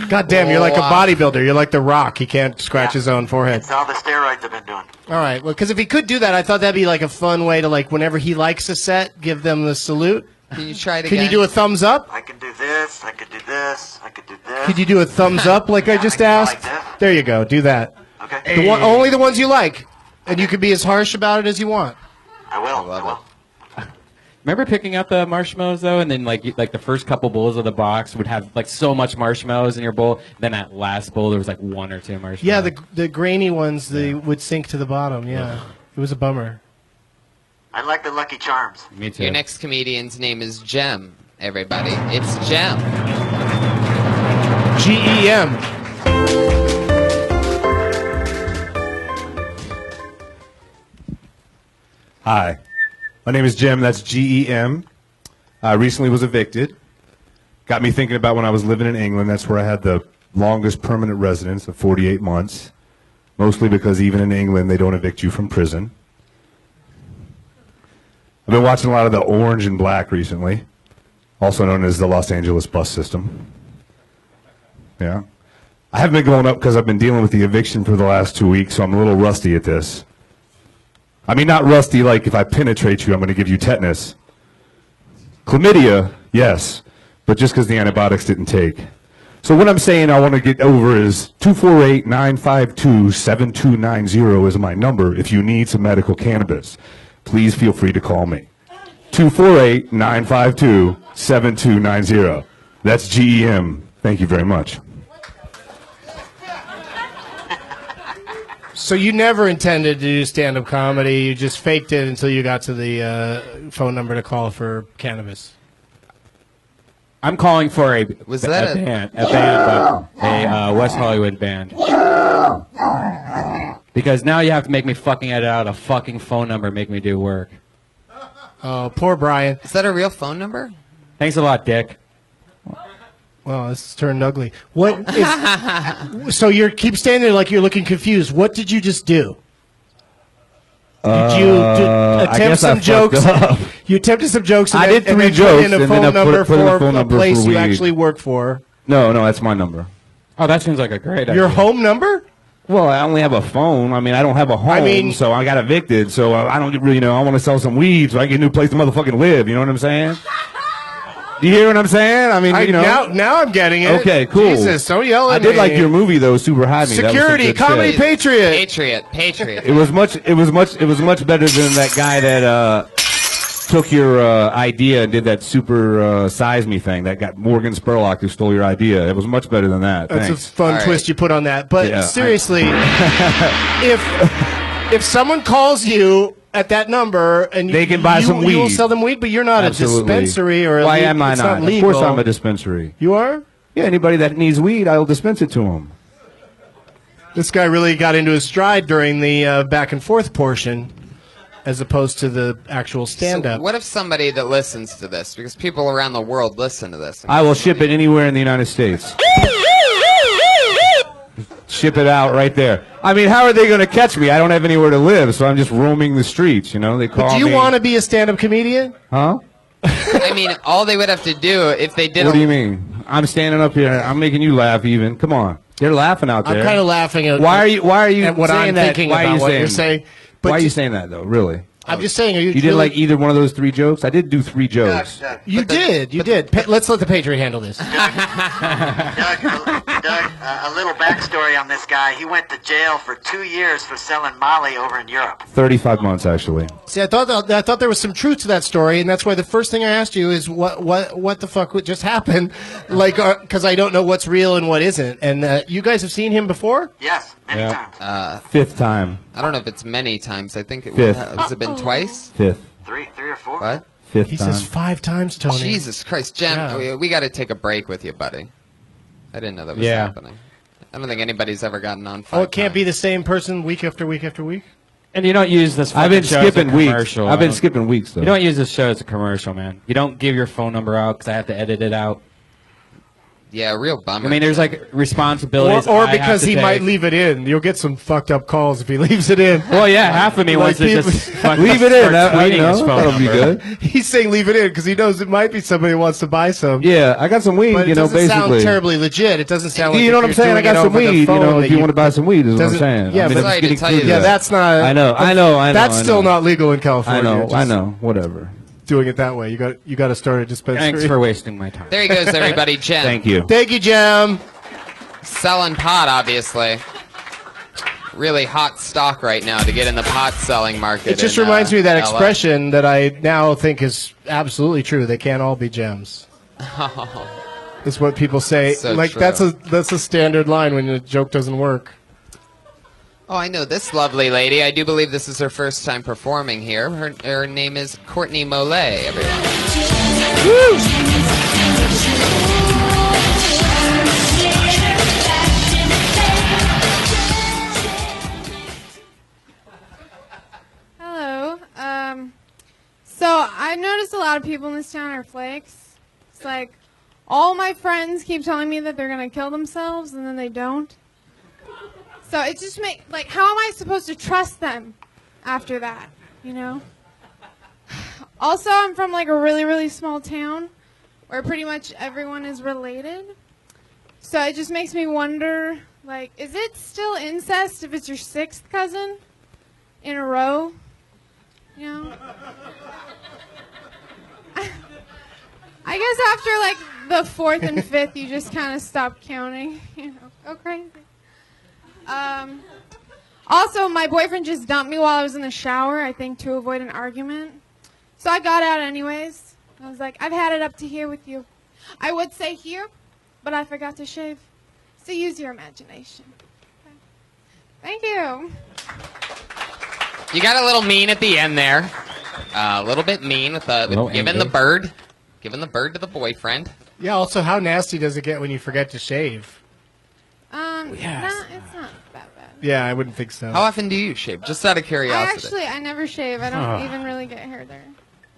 God damn, you're like a bodybuilder. You're like The Rock. He can't scratch his own forehead. It's all the steroids I've been doing. All right. Well, because if he could do that, I thought that'd be like a fun way to like whenever he likes a set, give them the salute. Can you try it Can again? you do a thumbs up? I can do this. I could do this. I could do this. Could you do a thumbs up like I just I can go asked? like this. There you go. Do that. Okay. Only the ones you like, and you can be as harsh about it as you want. I will. I will. Remember picking up the marshmallows though, and then like the first couple bowls of the box would have like so much marshmallows in your bowl. Then that last bowl there was like 1 or 2 marshmallows. Yeah, the grainy ones they would sink to the bottom. Yeah, it was a bummer. I like the Lucky Charms. Me too. Your next comedian's name is Jem. Everybody, it's Jem. GEM. Hi, my name is Jim. That's GEM. I recently was evicted. Got me thinking about when I was living in England. That's where I had the longest permanent residence of 48 months, mostly because even in England they don't evict you from prison. I've been watching a lot of the Orange and Black recently, also known as the Los Angeles bus system. Yeah. I haven't been going up because I've been dealing with the eviction for the last 2 weeks, so I'm a little rusty at this. I mean, not rusty like if I penetrate you, I'm going to give you tetanus. Chlamydia, yes, but just because the antibiotics didn't take. So what I'm saying I want to get over is 248-952-7290 is my number if you need some medical cannabis. Please feel free to call me. 248-952-7290. That's GEM. Thank you very much. So you never intended to do stand-up comedy. You just faked it until you got to the phone number to call for cannabis. I'm calling for a Was that a West Hollywood band. Because now you have to make me fucking edit out a fucking phone number and make me do work. Oh, poor Brian. Is that a real phone number? Thanks a lot, Dick. Well, this turned ugly. What? So you keep standing there like you're looking confused. What did you just do? Did you attempt some jokes? You attempted some jokes. And I did 3 and jokes, in a and phone then I number put in a for phone number place for you weed. actually work for. No, that's my number. Oh, that seems like a great idea. Your home number? Well, I only have a phone. I mean, I don't have a home, so I got evicted. So I don't really know. I want to sell some weed so I can get a new place to motherfucking live. You know what I'm saying? Do you hear what I'm saying? I mean, Now I'm getting it. Okay, cool. Jesus, don't yell at I me. did like your movie though, Super High Me. That was some Security, good Comedy shit. Patriot. Patriot. It was much better than that guy that took your idea and did that super size me thing. That got Morgan Spurlock who stole your idea. It was much better than that. That's Thanks. a fun All twist right. you put on that. But Yeah, seriously, if someone calls you at that number and They can buy some you will weed. sell them weed, but you're not Absolutely. a dispensary or Why am I it's not? legal. Of course I'm a dispensary. You are? Yeah, anybody that needs weed, I'll dispense it to them. This guy really got into his stride during the back and forth portion, as opposed to the actual stand-up. So what if somebody that listens to this, because people around the world listen to this? I will ship it anywhere in the United States. Ship it out right there. I mean, how are they going to catch me? I don't have anywhere to live, so I'm just roaming the streets. You know, they call But me. do you want to be a stand-up comedian? Huh? I mean, all they would have to do if they did. What do you mean? I'm standing up here. I'm making you laugh. Even come on, they're laughing out there. I'm kind of laughing at Why are you at what saying I'm that? thinking Why about are you what saying? you're saying. But Why are you saying that though? Really? I'm just saying. Are You didn't like either one of those 3 jokes? I did do 3 jokes. You did. Let's let the Patriot handle this. Doug, a little backstory on this guy. He went to jail for 2 years for selling Molly over in Europe. 35 months, actually. See, I thought there was some truth to that story, and that's why the first thing I asked you is what the fuck would just happen, like, because I don't know what's real and what isn't. And you guys have seen him before? Yes, many times. 5th time. I don't know if it's many times. I think it Fifth. has it been twice? 5th. Three or four. What? 5th He time. says 5 times, Tony. Jesus Christ, Jem, Yeah. we got to take a break with you, buddy. I didn't know that was happening. I don't think anybody's ever gotten on 5 Oh, it can't be times. the same person week after week after week? And you don't use this. I've been fucking show as a skipping weeks. commercial. I've I been don't- skipping weeks, though. You don't use this show as a commercial, man. You don't give your phone number out because I have to edit it out. Yeah, real bummer. I mean, there's like responsibilities. Or I because have to he take. might leave it in. You'll get some fucked up calls if he leaves it in. Well, yeah, half of me Like wants to people- just fucking Leave it in. start tweeting his phone That'll be number. good. He's saying leave it in because he knows it might be somebody who wants to buy some. Yeah, I got some weed, But it you know, doesn't sound basically. terribly legit. It doesn't sound like You know what I'm if saying? you're I doing got it some over the weed, you phone know, that if you want to buy some weed is what I'm doesn't- saying. yeah, I mean, but- I'm Sorry getting to tell you clear Yeah, to that's not. I know. That's I still know. not legal in I California. know, I Just know. Whatever. Doing it that way, you got to start a dispensary. Thanks for wasting my time. there he goes, everybody. Jem. Thank you. Thank you, Jim. Selling pot, obviously. Really hot stock right now to get in the pot selling market. It just in, reminds me of that LA. expression that I now think is absolutely true. They can't all be gems. It's what people say. So like true. that's a standard line when a joke doesn't work. Oh, I know this lovely lady. I do believe this is her first time performing here. Her name is Courtney Mollet, everyone. Hello. So I've noticed a lot of people in this town are flakes. It's like all my friends keep telling me that they're gonna kill themselves and then they don't. So it just like how am I supposed to trust them after that? You know. Also, I'm from like a really really small town where pretty much everyone is related. So it just makes me wonder, like, is it still incest if it's your 6th cousin in a row? You know? I guess after, like, the 4th and 5th, you just kind of stop counting. You know, go crazy. Also, my boyfriend just dumped me while I was in the shower, I think, to avoid an argument. So I got out anyways. I was like, I've had it up to here with you. I would say here, but I forgot to shave. So use your imagination. Okay. Thank you. You got a little mean at the end there. A little bit mean with Little giving angry. the bird. Giving the bird to the boyfriend. Yeah. Also, how nasty does it get when you forget to shave? Yes. Nah, it's not that bad. Yeah, I wouldn't think so. How often do you shave? Just out of curiosity. I never shave. I don't even really get hair there.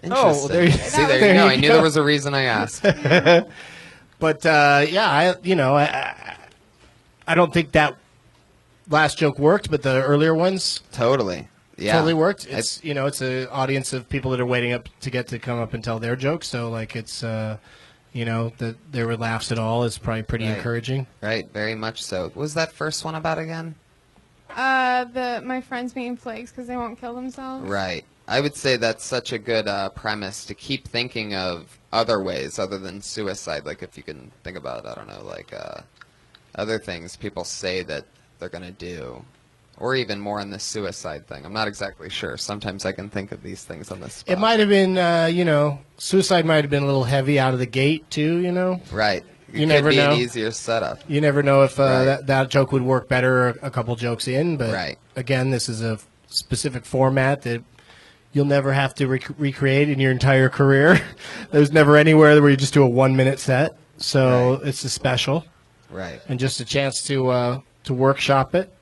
Interesting. there you- See, there there you go. you I knew go. there was a reason I asked. But yeah, I don't think that last joke worked, but the earlier ones Totally. Yeah. totally worked. It's it's an audience of people that are waiting up to get to come up and tell their jokes. So like it's that there were laughs at all is probably pretty Right. encouraging. Right. Very much so. What was that first one about again? My friends being flakes because they won't kill themselves. Right. I would say that's such a good premise to keep thinking of other ways other than suicide. Like if you can think about, I don't know, like other things people say that they're going to do. Or even more on the suicide thing. I'm not exactly sure. Sometimes I can think of these things on the spot. It might have been, suicide might have been a little heavy out of the gate too. Right. It You could never be know. an easier setup. You never know if Right. that joke would work better a couple jokes in. But Right. again, this is a specific format that you'll never have to recreate in your entire career. There's never anywhere where you just do a 1-minute set. So Right. it's a special Right. and just a chance to workshop it.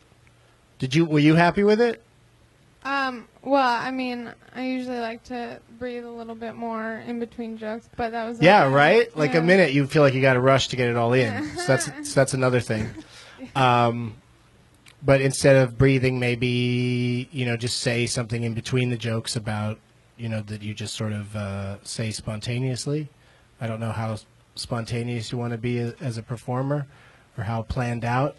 Were you happy with it? Well, I mean, I usually like to breathe a little bit more in between jokes, but that was Yeah, okay. right? Like Yeah. a minute, you feel like you got to rush to get it all in. So that's another thing. But instead of breathing, maybe just say something in between the jokes about that you just sort of say spontaneously. I don't know how spontaneous you want to be as a performer or how planned out,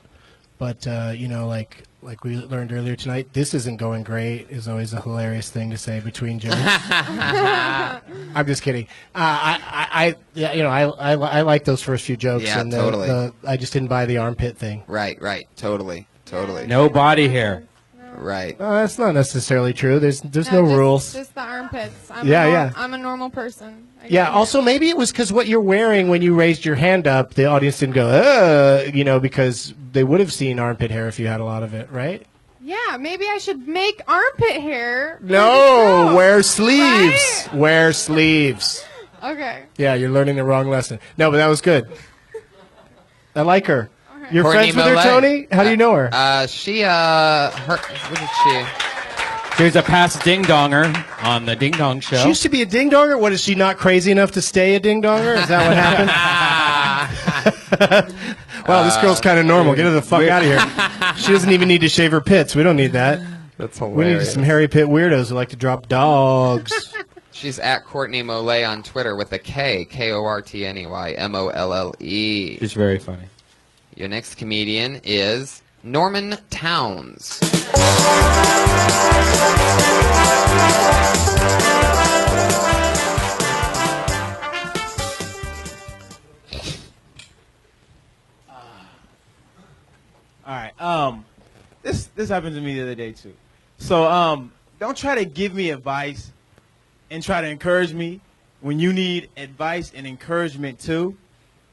but like like we learned earlier tonight, this isn't going great is always a hilarious thing to say between jokes. I'm just kidding. I like those first few jokes. Yeah, and totally. I just didn't buy the armpit thing. Right. Totally. No body hair. Right. That's not necessarily true. There's no just, rules. Just the armpits. Yeah. I'm a normal person. I Yeah. get it. Also, maybe it was because what you're wearing when you raised your hand up, the audience didn't go, because they would have seen armpit hair if you had a lot of it, right? Yeah, maybe I should make armpit hair. for the No, show. wear sleeves. Right? Wear sleeves. Okay. Yeah, you're learning the wrong lesson. No, but that was good. I like her. You're Courtney friends with her, Millet. Tony? How do you know her? What is she? She was a past ding-donger on the Ding Dong Show. She used to be a ding-donger? What, is she not crazy enough to stay a ding-donger? Is that what happened? Wow, this girl's kind of normal. Get her the fuck out of here. She doesn't even need to shave her pits. We don't need that. That's We need hilarious. some hairy pit weirdos who like to drop dogs. She's at Courtney Mollet on Twitter with a K, KORTNEYMOLLE. She's very funny. Your next comedian is Norman Towns. All right. This happened to me the other day too. So don't try to give me advice and try to encourage me when you need advice and encouragement too.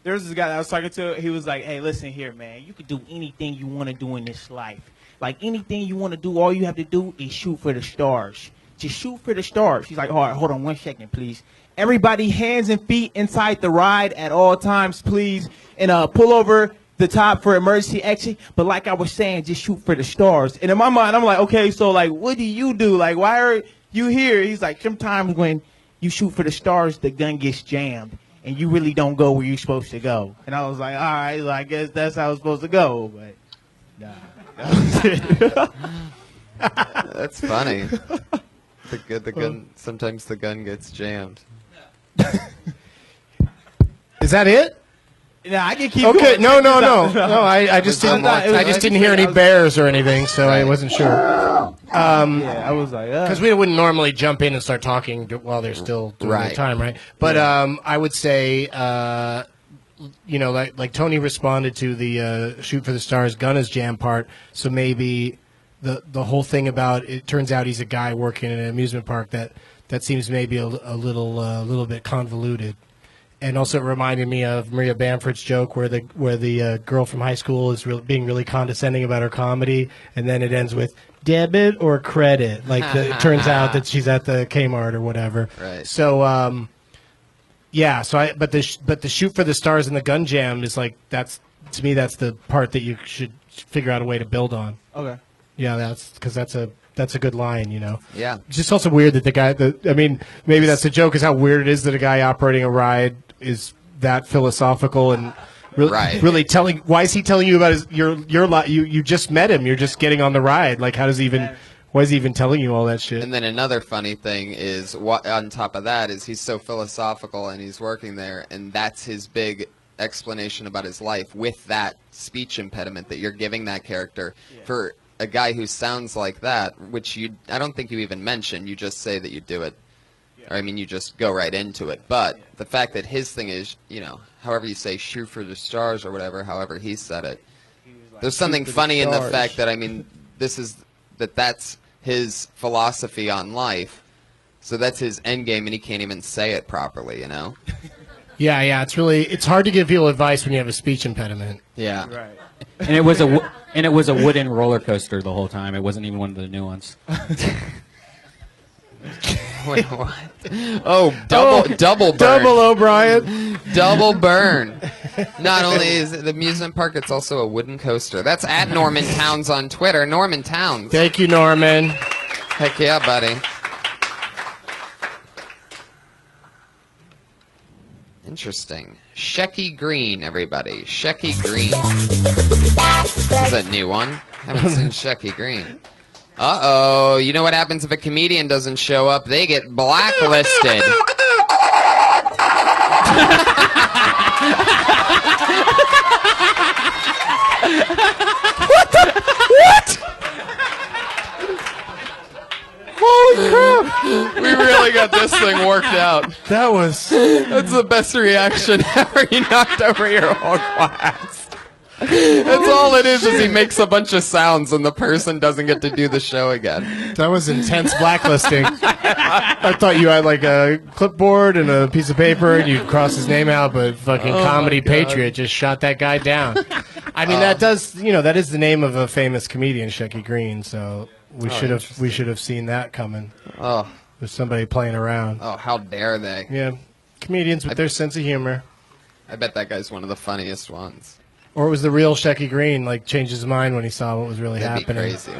There's this guy that I was talking to. He was like, "Hey, listen here, man. You can do anything you want to do in this life. Like anything you want to do, all you have to do is shoot for the stars. Just shoot for the stars." He's like, "All right, hold on 1 second, please. Everybody, hands and feet inside the ride at all times, please, and pull over the top for emergency exit. But like I was saying, just shoot for the stars." And in my mind, I'm like, okay, so like, what do you do? Like, why are you here? He's like, sometimes when you shoot for the stars, the gun gets jammed, and you really don't go where you're supposed to go. And I was like, all right, well, I guess that's how it's supposed to go. But nah, that was it. That's funny. The gun. Sometimes the gun gets jammed. Is that it? Nah, I can keep Okay, going. no. I just didn't. I just didn't hear any bears or anything, so I wasn't sure. Yeah, I was like, Because we wouldn't normally jump in and start talking while they're still doing their Right. time, right? But I would say, like Tony responded to the shoot for the stars, gun is jam part. So maybe the whole thing about it turns out he's a guy working in an amusement park that seems maybe a little bit convoluted. And also it reminded me of Maria Bamford's joke where the girl from high school is being really condescending about her comedy, and then it ends with debit or credit. Like it turns out that she's at the Kmart or whatever. Right. So but the shoot for the stars and the gun jam is like that's the part that you should figure out a way to build on. okay. Yeah, that's a good line, you know. Yeah. It's just also weird that maybe that's the joke is how weird it is that a guy operating a ride is that philosophical and Right. really telling. Why is he telling you about your life? You just met him. You're just getting on the ride. Like, why is he even telling you all that shit? And then another funny thing is, on top of that, is he's so philosophical and he's working there, and that's his big explanation about his life with that speech impediment that you're giving that character for a guy who sounds like that, which I don't think you even mention. You just say that you do it. Or, I mean, you just go right into it. But the fact that his thing is, however you say, shoot for the stars or whatever, however he said it, there's something funny in the fact that, I mean, that's his philosophy on life. So that's his end game, and he can't even say it properly, Yeah. It's hard to give people advice when you have a speech impediment. Yeah. Right. And it was a wooden roller coaster the whole time. It wasn't even one of the new ones. Wait, what? Oh, double burn. Double O'Brien. Double burn. Not only is it the amusement park, it's also a wooden coaster. That's at Norman Towns on Twitter. Norman Towns. Thank you, Norman. Heck yeah, buddy. Interesting. Shecky Greene, everybody. Shecky Greene. This is a new one. Haven't seen Shecky Greene. Uh-oh. You know what happens if a comedian doesn't show up? They get blacklisted. What? really got this thing worked out. That was. That's the best reaction ever. You knocked over your whole class. That's all it is he makes a bunch of sounds and the person doesn't get to do the show again. That was intense blacklisting. I thought you had like a clipboard and a piece of paper and you'd cross his name out, but fucking comedy Patriot just shot that guy down. I mean, that does, that is the name of a famous comedian, Shecky Greene, so we should have seen that coming. Oh. There's somebody playing around. Oh, how dare they? Yeah. Comedians with their sense of humor. I bet that guy's one of the funniest ones. Or it was the real Shecky Greene, like, changed his mind when he saw what was really That'd happening. be crazy.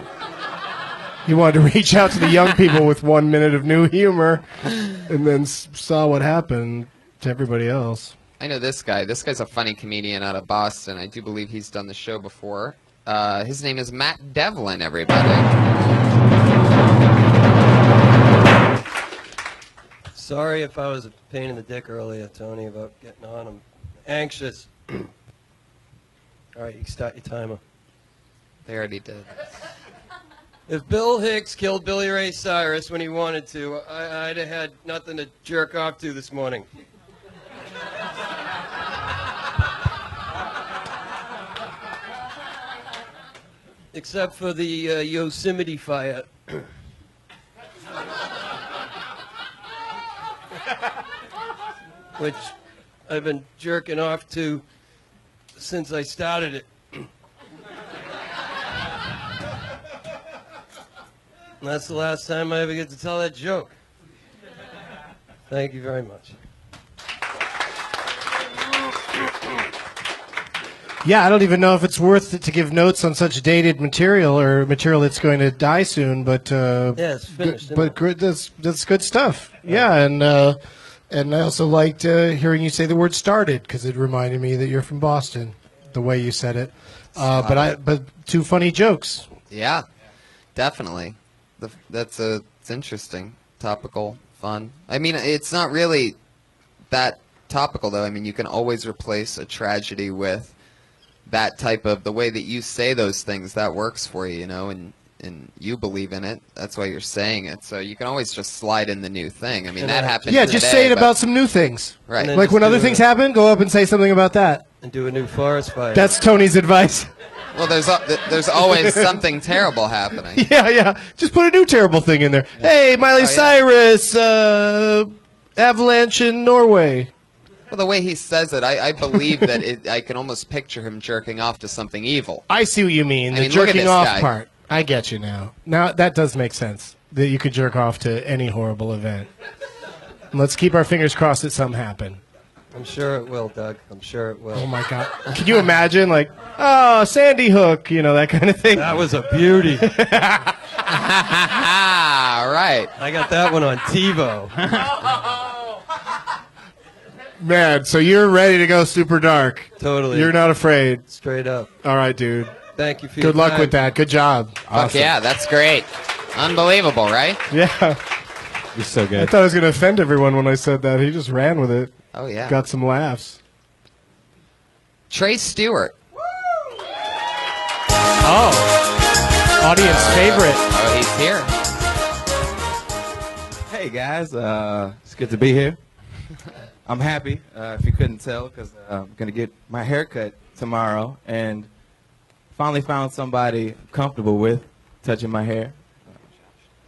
He wanted to reach out to the young people with 1 minute of new humor and then saw what happened to everybody else. I know this guy. This guy's a funny comedian out of Boston. I do believe he's done the show before. His name is Matt Devlin, everybody. Sorry if I was a pain in the dick earlier, Tony, about getting on. I'm anxious. All right, you can start your timer. They already did. If Bill Hicks killed Billy Ray Cyrus when he wanted to, I'd have had nothing to jerk off to this morning. Except for the Yosemite fire. Which I've been jerking off to since I started it. And that's the last time I ever get to tell that joke. Thank you very much. Yeah, I don't even know if it's worth it to give notes on such dated material or material that's going to die soon, but Yeah, it's finished. but that's good stuff. Yeah, and I also liked hearing you say the word "started" because it reminded me that you're from Boston, the way you said it. But two funny jokes. Yeah, definitely. It's interesting, topical, fun. I mean, it's not really that topical though. I mean, you can always replace a tragedy with that type of the way that you say those things. That works for you, and you believe in it. That's why you're saying it. So you can always just slide in the new thing. I mean, that happens. Yeah, just say it about some new things. Right. Like when other things happen, go up and say something about that. And do a new forest fire. That's Tony's advice. Well, there's always something terrible happening. Yeah. Just put a new terrible thing in there. Hey, Miley Cyrus, avalanche in Norway. Well, the way he says it, I believe that I can almost picture him jerking off to something evil. I see what you mean. The look at jerking this off guy. part. I get you now. Now that does make sense. That you could jerk off to any horrible event. Let's keep our fingers crossed that something happen. I'm sure it will, Doug. I'm sure it will. Oh my God! Can you imagine, like, oh, Sandy Hook, that kind of thing? That was a beauty. Right. I got that one on TiVo. Man, so you're ready to go super dark. Totally. You're not afraid. Straight up. All right, dude. Thank you for your Good luck time. with that. Good job. Fuck yeah, that's great. Unbelievable, right? Yeah. You're so I good. thought I was going to offend everyone when I said that. He just ran with it. Oh, yeah. Got some laughs. Trey Stewart. Oh. Audience favorite. Oh, he's here. Hey, guys. It's good to be here. I'm happy, if you couldn't tell, because I'm going to get my hair cut tomorrow and finally found somebody I'm comfortable with touching my hair.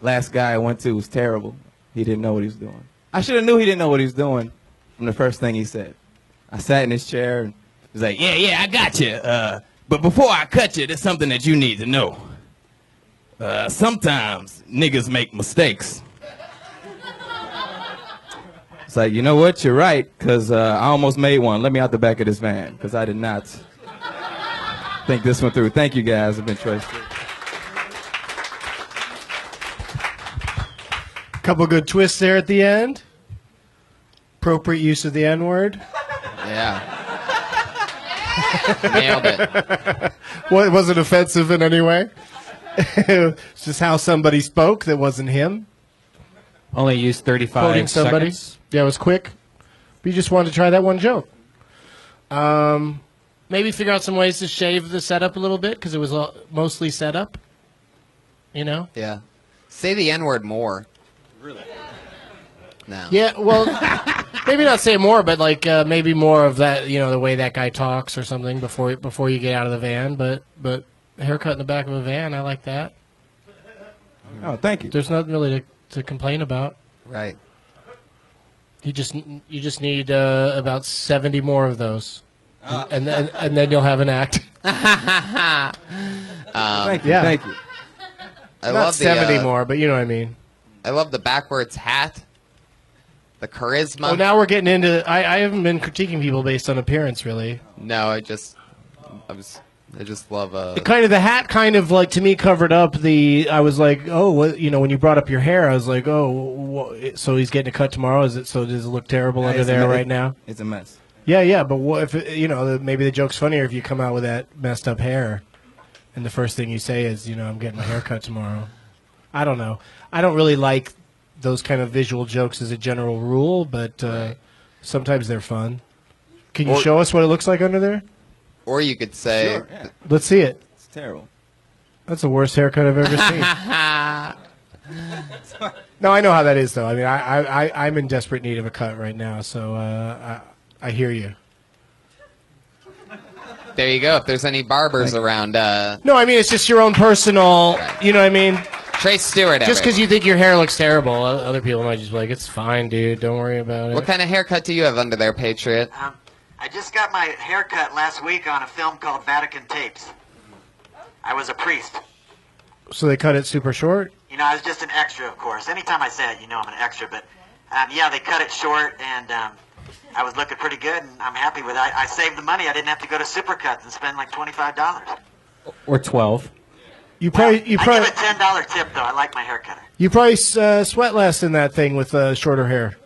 Last guy I went to was terrible. He didn't know what he was doing. I should have knew he didn't know what he was doing from the first thing he said. I sat in his chair and he was like, yeah, I got you. But before I cut you, there's something that you need to know. Sometimes niggas make mistakes. It's like, you know what? You're right, because I almost made one. Let me out the back of this van, because I did not think this one through. Thank you, guys. I've been Troy. Couple good twists there at the end. Appropriate use of the N-word. Yeah. Nailed it. What, was it offensive in any way? It's just how somebody spoke that wasn't him. Only used 35 Quoting somebody. seconds. Yeah, it was quick. But you just wanted to try that one joke. Maybe figure out some ways to shave the setup a little bit because it was mostly setup. Yeah. Say the N-word more. Really? No. Yeah, well, maybe not say more, but like maybe more of that, the way that guy talks or something before you get out of the van. But haircut in the back of a van, I like that. Oh, thank you. There's nothing really to complain about. Right. You just need about 70 more of those, and then you'll have an act. Thank you. Yeah. Thank you. I Not love 70 the, more, but you know what I mean. I love the backwards hat. The charisma. Well, now we're getting into. I haven't been critiquing people based on appearance, really. No, I just love Kind of the hat, kind of like to me covered up the. I was like, oh, what, when you brought up your hair, I was like, oh, so he's getting a cut tomorrow. Is it? So does it look terrible under there right now? It's a mess. Yeah, but what if maybe the joke's funnier if you come out with that messed up hair, and the first thing you say is, I'm getting my hair cut tomorrow. I don't know. I don't really like those kind of visual jokes as a general rule, but sometimes they're fun. Can you show us what it looks like under there? Or you could say, Sure, yeah. Let's see it. It's terrible. That's the worst haircut I've ever seen. No, I know how that is, though. I mean, I'm in desperate need of a cut right now, so I hear you. there you go. If there's any barbers around, No, I mean, it's just your own personal, you know what I mean? Trey Stewart. Just because you think your hair looks terrible, other people might just be like, it's fine, dude. Don't worry about it. What kind of haircut do you have under there, Patriot? I just got my hair cut last week on a film called Vatican Tapes. I was a priest. So they cut it super short? I was just an extra, of course. Anytime I say it, I'm an extra. But, yeah, they cut it short, and I was looking pretty good, and I'm happy with it. I saved the money. I didn't have to go to Supercuts and spend like $25. Or 12. You probably I give a $10 tip, though. I like my hair cutter. You probably sweat less in that thing with shorter hair,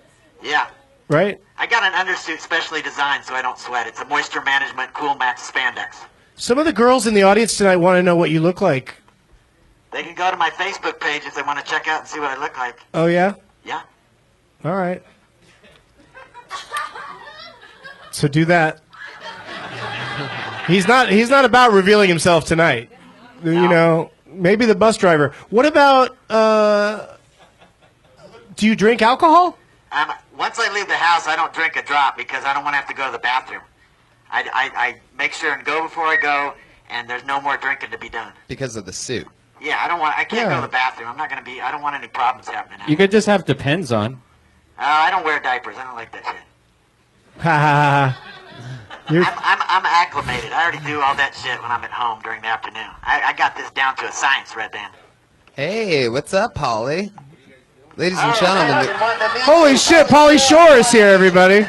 Yeah. right? I got an undersuit specially designed so I don't sweat. It's a moisture management cool max spandex. Some of the girls in the audience tonight want to know what you look like. They can go to my Facebook page if they want to check out and see what I look like. Oh, yeah? Yeah. All right. So do that. He's not about revealing himself tonight. No. Maybe the bus driver. What about, do you drink alcohol? Once I leave the house, I don't drink a drop because I don't want to have to go to the bathroom. I make sure and go before I go, and there's no more drinking to be done. Because of the suit. Yeah, I can't go to the bathroom. I don't want any problems happening. You could just have Depends on. I don't wear diapers. I don't like that shit. Ha ha ha. I'm acclimated. I already do all that shit when I'm at home during the afternoon. I got this down to a science, Red Band. Hey, what's up, Polly? Ladies and gentlemen. Holy shit, Pauly Shore is here, everybody.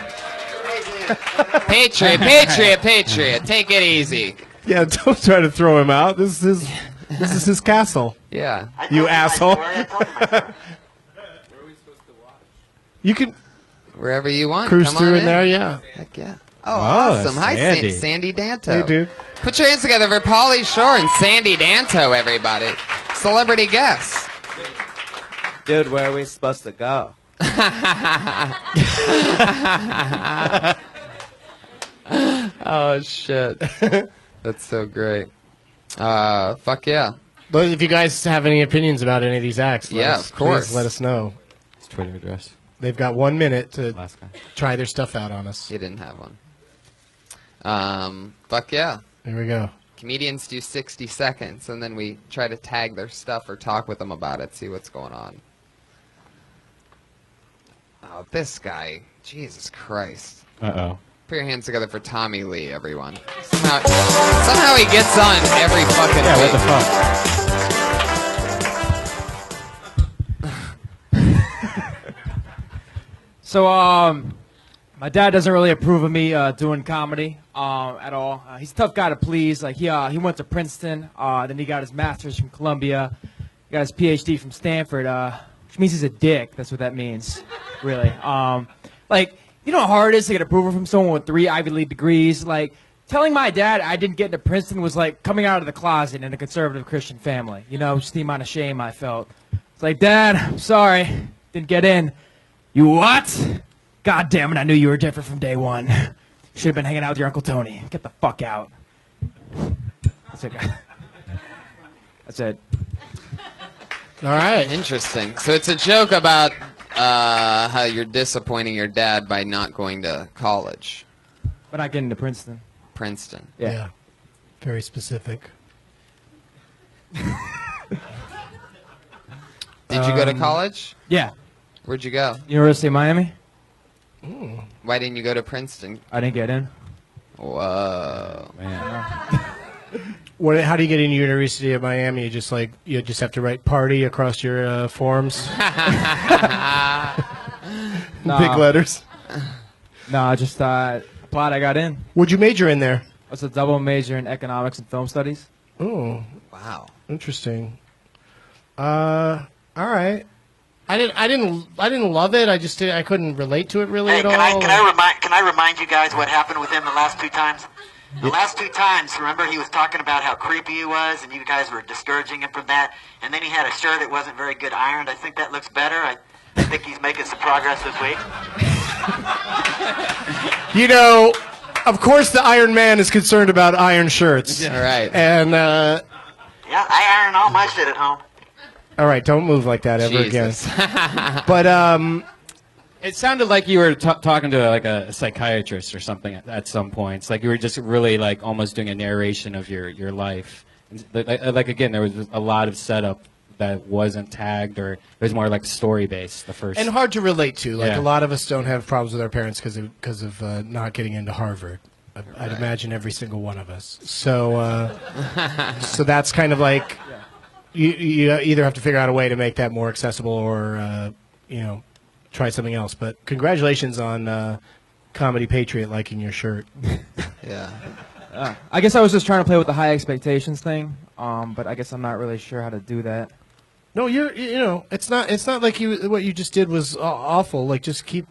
Patriot, take it easy. Yeah, don't try to throw him out. This is his castle. Yeah. You asshole. You can Wherever you want. cruise Come through on in there, yeah. Heck yeah. Oh, awesome. Hi, Sandy. Sandy Danto. Hey, dude. Put your hands together for Pauly Shore and Sandy Danto, everybody. Celebrity guests. Dude, where are we supposed to go? Oh, shit. That's so great. Fuck yeah. But if you guys have any opinions about any of these acts, Of course. please let us know. His Twitter address. They've got 1 minute to Last guy. try their stuff out on us. He didn't have one. Fuck yeah. Here we go. Comedians do 60 seconds, and then we try to tag their stuff or talk with them about it, see what's going on. Oh, this guy. Jesus Christ. Uh-oh. Put your hands together for Tommy Lee, everyone. Somehow he gets on every fucking Yeah, week. what the fuck? So, my dad doesn't really approve of me doing comedy at all. He's a tough guy to please. Like he went to Princeton, then he got his master's from Columbia, got his PhD from Stanford, which means he's a dick. That's what that means, really. Like, you know how hard it is to get approval from someone with 3 Ivy League degrees? Like, telling my dad I didn't get into Princeton was like coming out of the closet in a conservative Christian family. You know, just the amount of shame I felt. It's like, Dad, I'm sorry, didn't get in. You what? God damn it, I knew you were different from day one. Should have been hanging out with your Uncle Tony. Get the fuck out. That's it. That's it. All right. Interesting. So it's a joke about How you're disappointing your dad by not going to college. But not getting to Princeton. Princeton. Yeah. Very specific. Did you go to college? Yeah. Where'd you go? University of Miami. Why didn't you go to Princeton? I didn't get in. Whoa. How do you get into University of Miami? You just have to write party across your forms. Big letters. No, I just applied. I got in. What'd you major in there? I was a double major in economics and film studies. Oh, wow, interesting. All right. I didn't love it. I couldn't relate to it really Hey, at all. can I remind you guys what happened with him the last 2 times? The last 2 times, remember he was talking about how creepy he was, and you guys were discouraging him from that. And then he had a shirt that wasn't very good ironed. I think that looks better. I think he's making some progress this week. You know, of course, the Iron Man is concerned about iron shirts. All right. And Yeah, I iron all my shit at home. all right, don't move like that ever Jesus. again. But It sounded like you were talking to like a psychiatrist or something at some points. Like you were just really like almost doing a narration of your life. Like again, there was a lot of setup that wasn't tagged, or it was more like story based. The first and hard to relate to. Like Yeah. a lot of us don't have problems with our parents because of not getting into Harvard. I'd imagine every single one of us. So so that's kind of like you either have to figure out a way to make that more accessible, or try something else. But congratulations on Comedy Patriot liking your shirt. Yeah. I guess I was just trying to play with the high expectations thing, but I guess I'm not really sure how to do that. No, it's not like what you just did was awful. Like just keep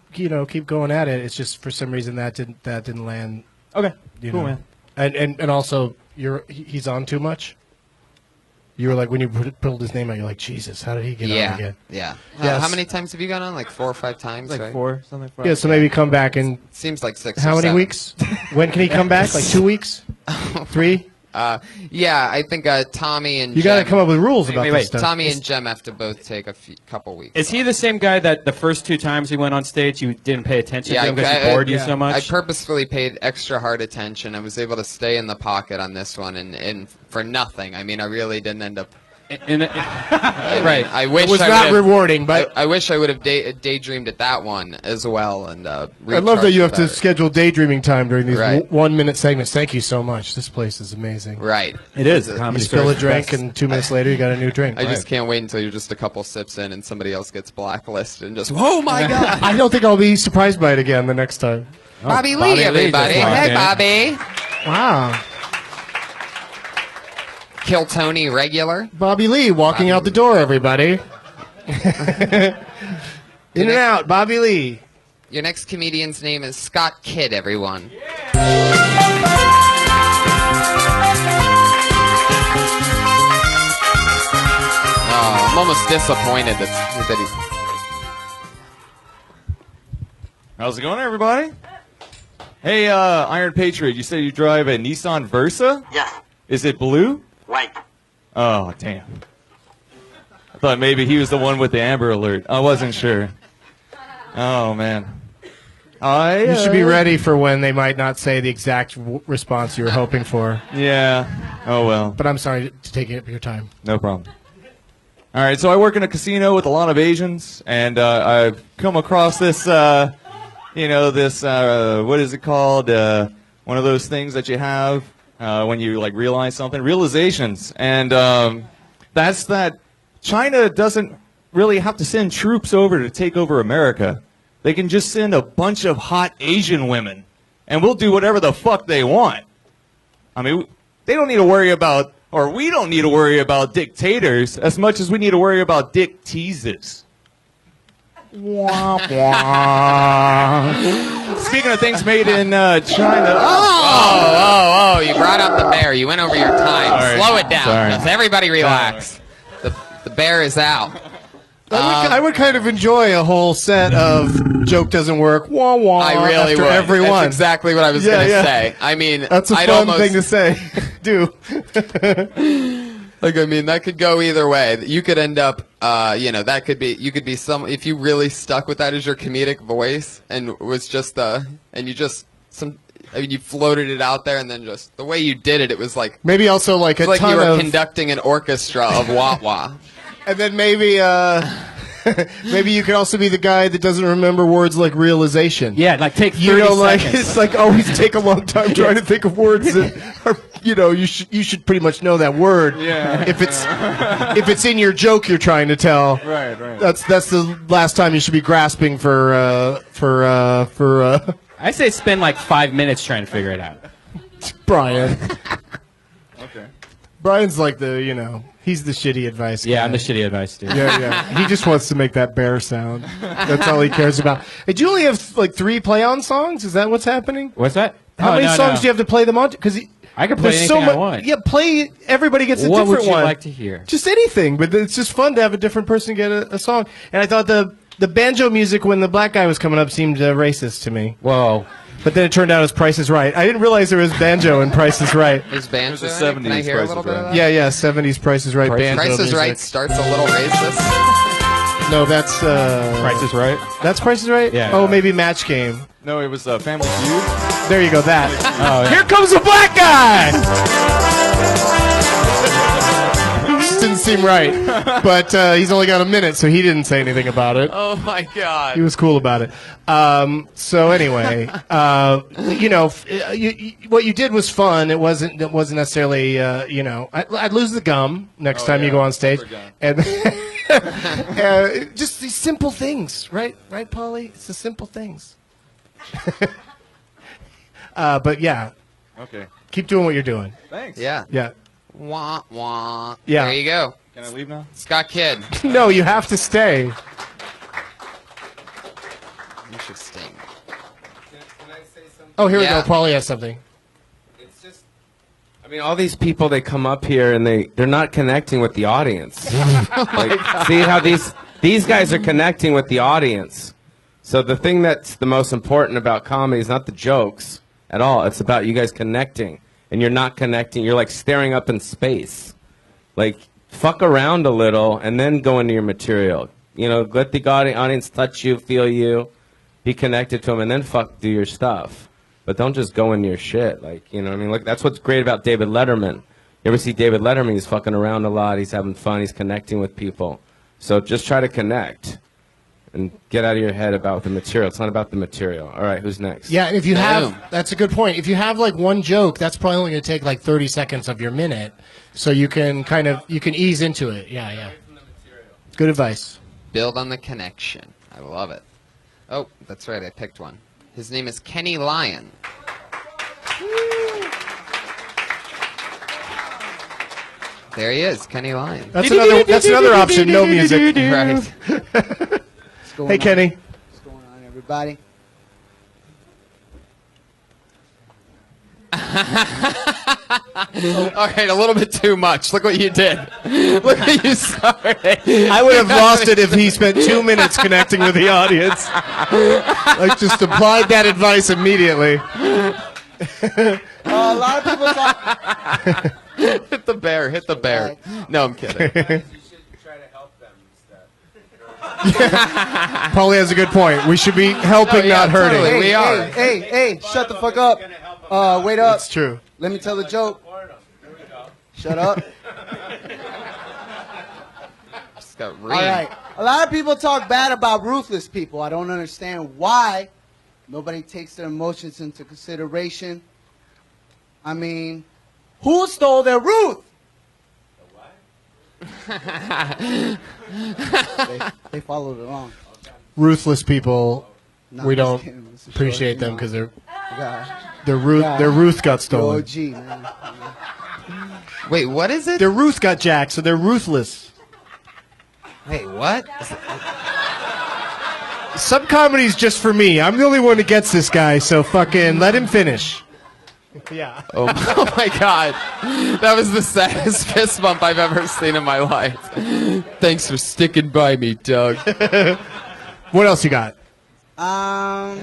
going at it. It's just for some reason that didn't land. Okay, Cool, man. And also he's on too much. You were like, when you pulled his name out, you're like, Jesus, how did he get on again? Yeah. Yes. How many times have you gone on? Like 4 or 5 times, Like right? 4, something like that. Yeah, so maybe come back and Seems like 6 how or many 7. weeks? When can he come back? Like 2 weeks? 3? Yeah, I think Tommy and You got to Jem- come up with rules about wait, this stuff. Tommy and Jem have to both take a couple weeks. Is he the same guy that the first 2 times he went on stage you didn't pay attention to him because he bored you so I much? purposefully paid extra hard attention. I was able to stay in the pocket on this one, and for nothing. I mean, I really didn't end up. Right. I wish It was I not would've- rewarding, but I wish I would have daydreamed at that one as well. And I love that you have to recharged schedule daydreaming time during these Right. 1-minute segments. Thank you so much. This place is amazing. better. Right. It is. You You Comedy spill a Store's drink, best. and 2 minutes later, you got a new drink. I just can't wait until you're just a couple sips in and somebody else gets blacklisted and just, oh my God. I don't think I'll be surprised by it again the next time. Bobby Bobby Lee, Lee everybody. just walked Hey, in. Bobby. Wow. Kill Tony regular. Bobby Lee walking out the door, everybody. In and out, Bobby Lee. Your next comedian's name is Scott Kidd, everyone. Oh, I'm almost disappointed that he's. How's it going, everybody? Hey, Iron Patriot, you said you drive a Nissan Versa? Yes, Is it blue? white. Oh, damn. I thought maybe he was the one with the Amber Alert. I wasn't sure. Oh, man. You should be ready for when they might not say the exact response you were hoping for. Yeah. Oh, well. But I'm sorry to take up your time. No problem. All right, so I work in a casino with a lot of Asians, and I've come across this, what is it called? One of those things that you have when you, like, realize something. Realizations. And that's that China doesn't really have to send troops over to take over America. They can just send a bunch of hot Asian women, and we'll do whatever the fuck they want. I mean, they don't need to worry about, or we don't need to worry about dictators as much as we need to worry about dick teases. Wah, wah. Speaking of things made in China. Oh, you brought out the bear. You went over your time. Sorry. Slow it down. Sorry. Just everybody relax. The bear is out. I would kind of enjoy a whole set of joke doesn't work, wah wah, I really after would. everyone. That's exactly what I was Yeah, going to yeah. say. I mean, That's a I'd fun almost, thing to say. Do. Like, I mean, that could go either way. You could end up, that could be, you could be if you really stuck with that as your comedic voice and was just, you floated it out there and then just, the way you did it, it was like. Maybe also like a like ton you were of. conducting an orchestra of wah-wah. And then maybe, maybe you could also be the guy that doesn't remember words like realization. Yeah, like take 30 seconds. It's like always take a long time trying to think of words that are, you should pretty much know that word. Yeah. If it's in your joke you're trying to tell. Right. That's the last time you should be grasping for. I say spend like 5 minutes trying to figure it out. Brian. Okay. Brian's like he's the shitty advice guy. Yeah, I'm the shitty advice dude. Yeah. He just wants to make that bear sound. That's all he cares about. Hey, do you only have like 3 play-on songs? Is that what's happening? What's that? How many songs do you have to play them on? Because I can play there's anything so I want. Yeah, play. Everybody gets a What different would you one. like to hear? Just anything, but it's just fun to have a different person get a song. And I thought the banjo music when the black guy was coming up seemed racist to me. Whoa. But then it turned out it was Price is Right. I didn't realize there was banjo in Price is Right. Is banjo? It was the 70s Can I hear Price a little is bit of Right. that? Yeah, 70s Price is Right banjo Price is music. Right starts a little racist. No, that's Price is Right? That's Price is Right? Yeah. Oh, maybe Match Game. No, it was Family Feud. There you go, that. Oh, yeah. Here comes a black guy! Just didn't seem right. But he's only got a minute, so he didn't say anything about it. Oh my God. He was cool about it. So anyway, what you did was fun. It wasn't necessarily, I'd lose the gum next time you go on stage. And just these simple things, right, Paulie? It's the simple things. But yeah, Okay. keep doing what you're doing. Thanks. Yeah. Yeah. Wah, wah. Yeah. There you go. Can I leave now? Scott Kidd. No, you have to stay. Interesting. Can I say something? Oh, here Yeah. we go. Paulie has something. It's just, I mean, all these people, they come up here and they're not connecting with the audience. Like, see how these guys are connecting with the audience. So the thing that's the most important about comedy is not the jokes at all. It's about you guys connecting. And you're not connecting. You're like staring up in space. Like, fuck around a little and then go into your material. Let the audience touch you, feel you, be connected to them, and then do your stuff. But don't just go into your shit. Like, you know what I mean? Like, that's what's great about David Letterman. You ever see David Letterman? He's fucking around a lot. He's having fun. He's connecting with people. So just try to connect and get out of your head about the material. It's not about the material. All right, who's next? Yeah, and if you have, that's a good point. If you have like one joke, that's probably only going to take like 30 seconds of your minute. So you can ease into it. Yeah. Good advice. Build on the connection. I love it. Oh, that's right. I picked one. His name is Kenny Lyon. There he is, Kenny Lyon. That's another option. No music. Right. Hey, Kenny. What's going on, everybody? All right, a little bit too much. Look what you did. Look what you started. I would have lost it if he spent 2 minutes connecting with the audience. Like, just applied that advice immediately. A lot of people talk. Hit the bear. Hit the bear. No, I'm kidding. Paulie has a good point. We should be helping, not hurting. Totally. We are. Hey, shut the fuck up. Wait up. It's true. Let me tell the joke. Shut up. Just got All right. A lot of people talk bad about ruthless people. I don't understand why nobody takes their emotions into consideration. I mean, who stole their Ruth? They followed along. Ruthless people, No, we I'm just don't kidding. This is appreciate short, them you because know. their Ruth got stolen. OG, man. Wait, what is it? Their Ruth got jacked, so they're ruthless. Wait, what? Some comedy's just for me. I'm the only one that gets this guy, so fucking let him finish. Yeah. Oh my God. That was the saddest fist bump I've ever seen in my life. Thanks for sticking by me, Doug. What else you got? How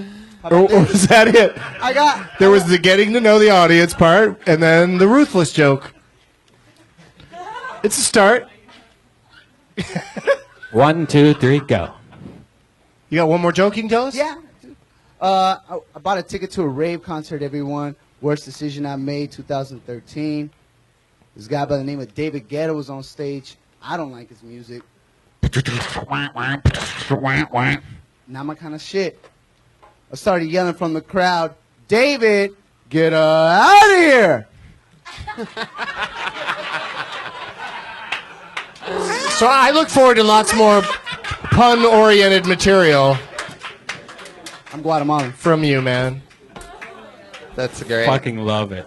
Or about this? was that it? I got. There was the getting to know the audience part, and then the ruthless joke. It's a start. 1, 2, 3, go. You got one more joke you can tell us? Yeah. I bought a ticket to a rave concert, everyone. Worst decision I made, 2013. This guy by the name of David Guetta was on stage. I don't like his music. Not my kind of shit. I started yelling from the crowd, David, get out of here! So I look forward to lots more pun-oriented material. I'm Guatemalan. From you, man. That's great. Fucking love it.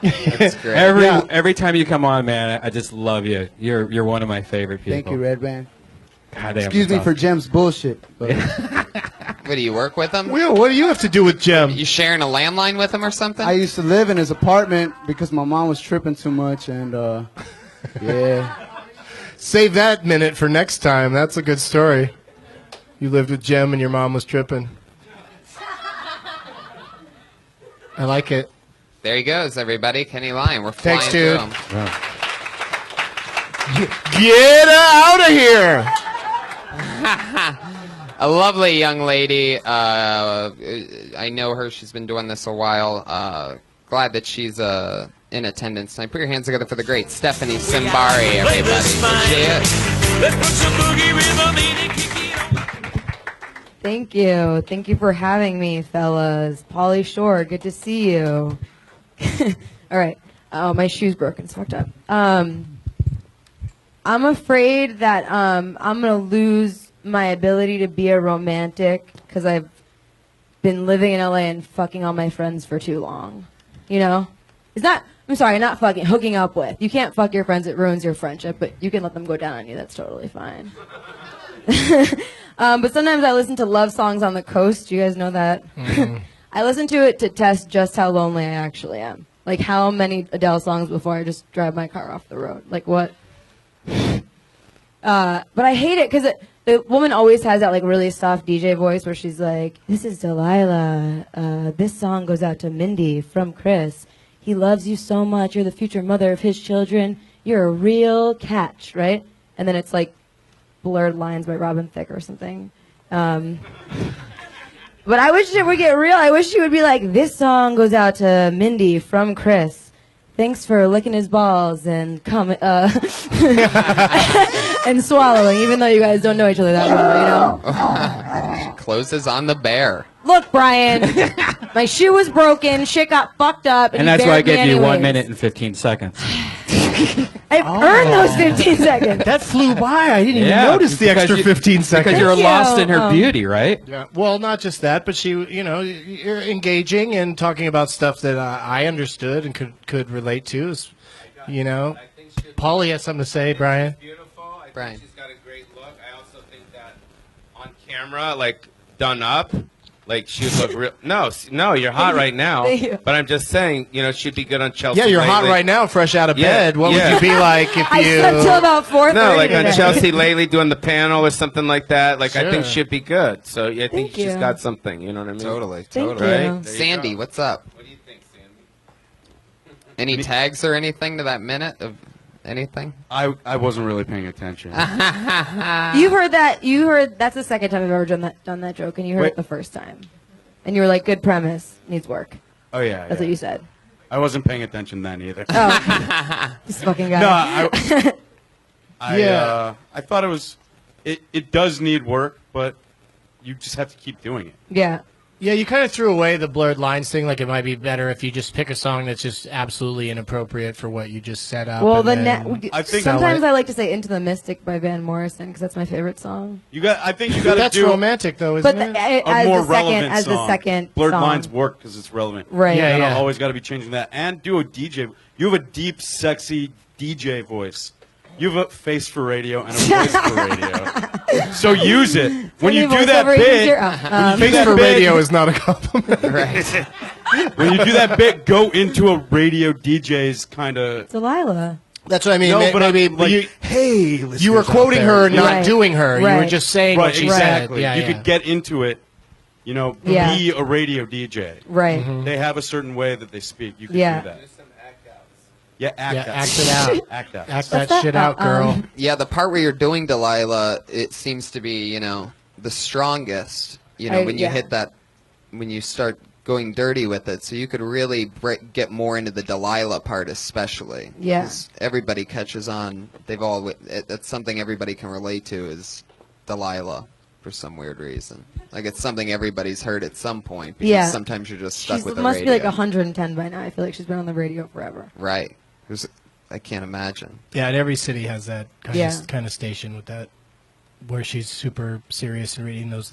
That's great. Every time you come on, man, I just love you. You're one of my favorite people. Thank you, Red Band. God damn, Excuse me that's for Jem's bullshit. But What, do you work with him? Will, what do you have to do with Jem? You sharing a landline with him or something? I used to live in his apartment because my mom was tripping too much, and yeah. Save that minute for next time. That's a good story. You lived with Jem and your mom was tripping. I like it. There he goes, everybody. Kenny Lyon. We're flying Thanks, through dude. him. Get out of here! A lovely young lady. I know her. She's been doing this a while. Glad that she's in attendance tonight. Put your hands together for the great Stephanie Simbari, everybody. Thank you. Thank you for having me, fellas. Pauly Shore, good to see you. All right. Oh, my shoe's broken. It's fucked up. I'm afraid that I'm going to lose my ability to be a romantic because I've been living in LA and fucking all my friends for too long. You know? It's not, I'm sorry, not fucking, hooking up with. You can't fuck your friends. It ruins your friendship, but you can let them go down on you. That's totally fine. But sometimes I listen to love songs on the coast. You guys know that? Mm-hmm. I listen to it to test just how lonely I actually am. Like, how many Adele songs before I just drive my car off the road? Like, what? But I hate it because the woman always has that, like, really soft DJ voice where she's like, this is Delilah. This song goes out to Mindy from Chris. He loves you so much. You're the future mother of his children. You're a real catch, right? And then it's, like, Blurred Lines by Robin Thicke or something. But I wish it would get real. I wish she would be like, this song goes out to Mindy from Chris. Thanks for licking his balls and and swallowing, even though you guys don't know each other that well, you know? Closes on the bear. Look, Brian, my shoe was broken, shit got fucked up, And that's why I gave gave you 1 minute and 15 seconds. I've earned those 15 seconds. That flew by. I didn't even notice the extra 15 seconds. Because you're lost in her beauty, right? Yeah. Well, not just that, but she, you know, you're engaging and talking about stuff that I understood and could relate to. You know, Pauly has something to say, Brian. Brian. She's got a great look. I also think that on camera, like, done up, like, she would look real. No, you're hot right now. Thank you. But I'm just saying, you know, she'd be good on Chelsea. Yeah, you're hot lately. right now, fresh out of Yeah, bed. What yeah. would you be like if I you... slept till about 4:30 No, like on today. Chelsea lately doing the panel or something like that. Like, I think Sure. she'd be good. So I think Thank she's you. got something. You know what I mean? Totally. Thank Totally. you. Right? There you Sandy, go. what's up? What do you think, Sandy? Any tags or anything to that minute of anything? I wasn't really paying attention. You heard that. You heard that's the second time I've ever done that joke, and you heard Wait. it the first time. And you were like, good premise, needs work. Oh yeah, That's what you said. I wasn't paying attention then either. Oh, this fucking guy. No, Yeah. I thought it was. It does need work, but you just have to keep doing it. Yeah. Yeah, you kind of threw away the blurred lines thing. Like, it might be better if you just pick a song that's just absolutely inappropriate for what you just set up. Well, and the then I think- sometimes I like to say "Into the Mystic" by Van Morrison because that's my favorite song. I think you got to That's do romantic, though, isn't But it? a as more the second, relevant as song. the second Blurred song. lines work because it's relevant. Right. Yeah, You yeah. always got to be changing that, and do a DJ. You have a deep, sexy DJ voice. You have a face for radio and a voice for radio. So use it. When you do that bit, Face for radio is not a compliment. Right. when you do that bit, go into a radio DJ's kind of. Delilah. That's what I mean. No, but maybe like, hey, you were listeners out quoting there. her, not Right. doing her. You were Right. just saying Right, what she exactly. said. Yeah, you yeah. could get into it. You know, Yeah. be a radio DJ. Right. Mm-hmm. They have a certain way that they speak. You can Yeah. do that. Yeah, act Yeah, out. act it out. Act out. Act that shit out, girl. Yeah, the part where you're doing Delilah, it seems to be, the strongest. When you hit that, when you start going dirty with it, so you could really get more into the Delilah part, especially. Yeah. 'Cause everybody catches on. That's something everybody can relate to is Delilah for some weird reason. Like it's something everybody's heard at some point. Because sometimes you're just stuck She's with the must radio. be like 110 by now. I feel like she's been on the radio forever. Right. I can't imagine. Yeah, and every city has that Yeah. kind of station with that, where she's super serious and reading those,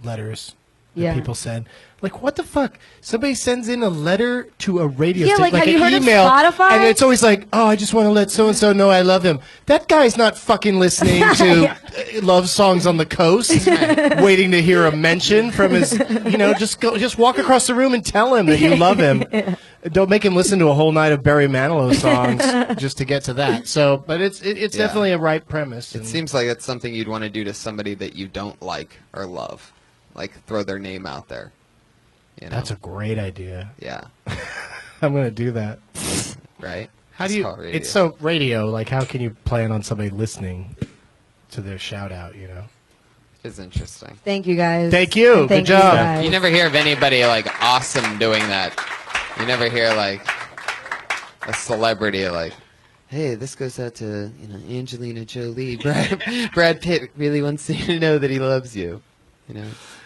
letters that Yeah. people send. Like, what the fuck? Somebody sends in a letter to a radio Yeah, station, like, have you an heard of email, Spotify? and it's always like, oh, I just want to let so and so know I love him. That guy's not fucking listening to love songs on the coast, waiting to hear a mention from his. Just walk across the room and tell him that you love him. Don't make him listen to a whole night of Barry Manilow songs just to get to that. So, but it's definitely a right premise. It seems like it's something you'd want to do to somebody that you don't like or love. Like throw their name out there. That's a great idea. Yeah. I'm gonna do that. Right. How do you? It's so radio. Like, how can you plan on somebody listening to their shout out? It's interesting. Thank you guys. Thank you. And thank Good job. You, guys. You never hear of anybody like awesome doing that. You never hear like a celebrity like, hey, this goes out to Angelina Jolie. Brad Pitt really wants you to know that he loves you.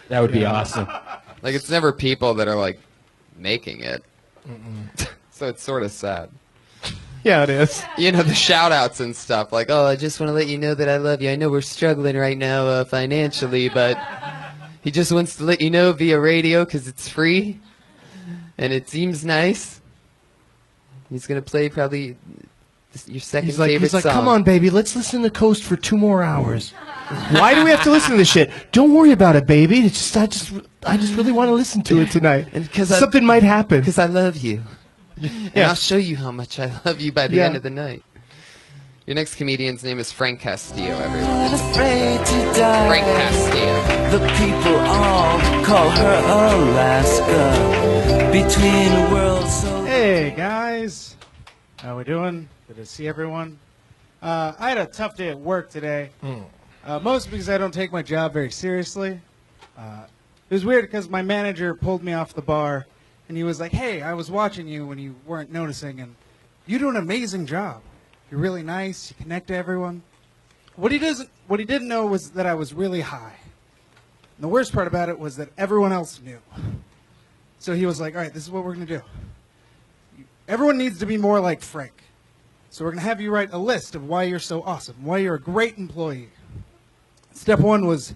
That would be awesome. Like it's never people that are like making it. So it's sort of sad. Yeah, it is. The shout outs and stuff. Like, oh, I just want to let you know that I love you. I know we're struggling right now financially, but he just wants to let you know via radio because it's free and it seems nice. He's going to play probably your second favorite he's song. come on, baby, let's listen to Coast for 2 more hours. Why do we have to listen to this shit? Don't worry about it, baby. It's just I just really want to listen to it tonight. And something might happen. Because I love you. And I'll show you how much I love you by the end of the night. Your next comedian's name is Frank Castillo, everyone. Afraid to die. Frank Castillo. The people all call her Alaska. Between worlds so. Hey guys, how we doing? Good to see everyone. I had a tough day at work today. Mostly because I don't take my job very seriously. It was weird because my manager pulled me off the bar, and he was like, "Hey, I was watching you when you weren't noticing, and you do an amazing job. You're really nice. You connect to everyone." What he didn't know was that I was really high. And the worst part about it was that everyone else knew. So he was like, "All right, this is what we're gonna do. Everyone needs to be more like Frank. So we're going to have you write a list of why you're so awesome, why you're a great employee." Step 1 was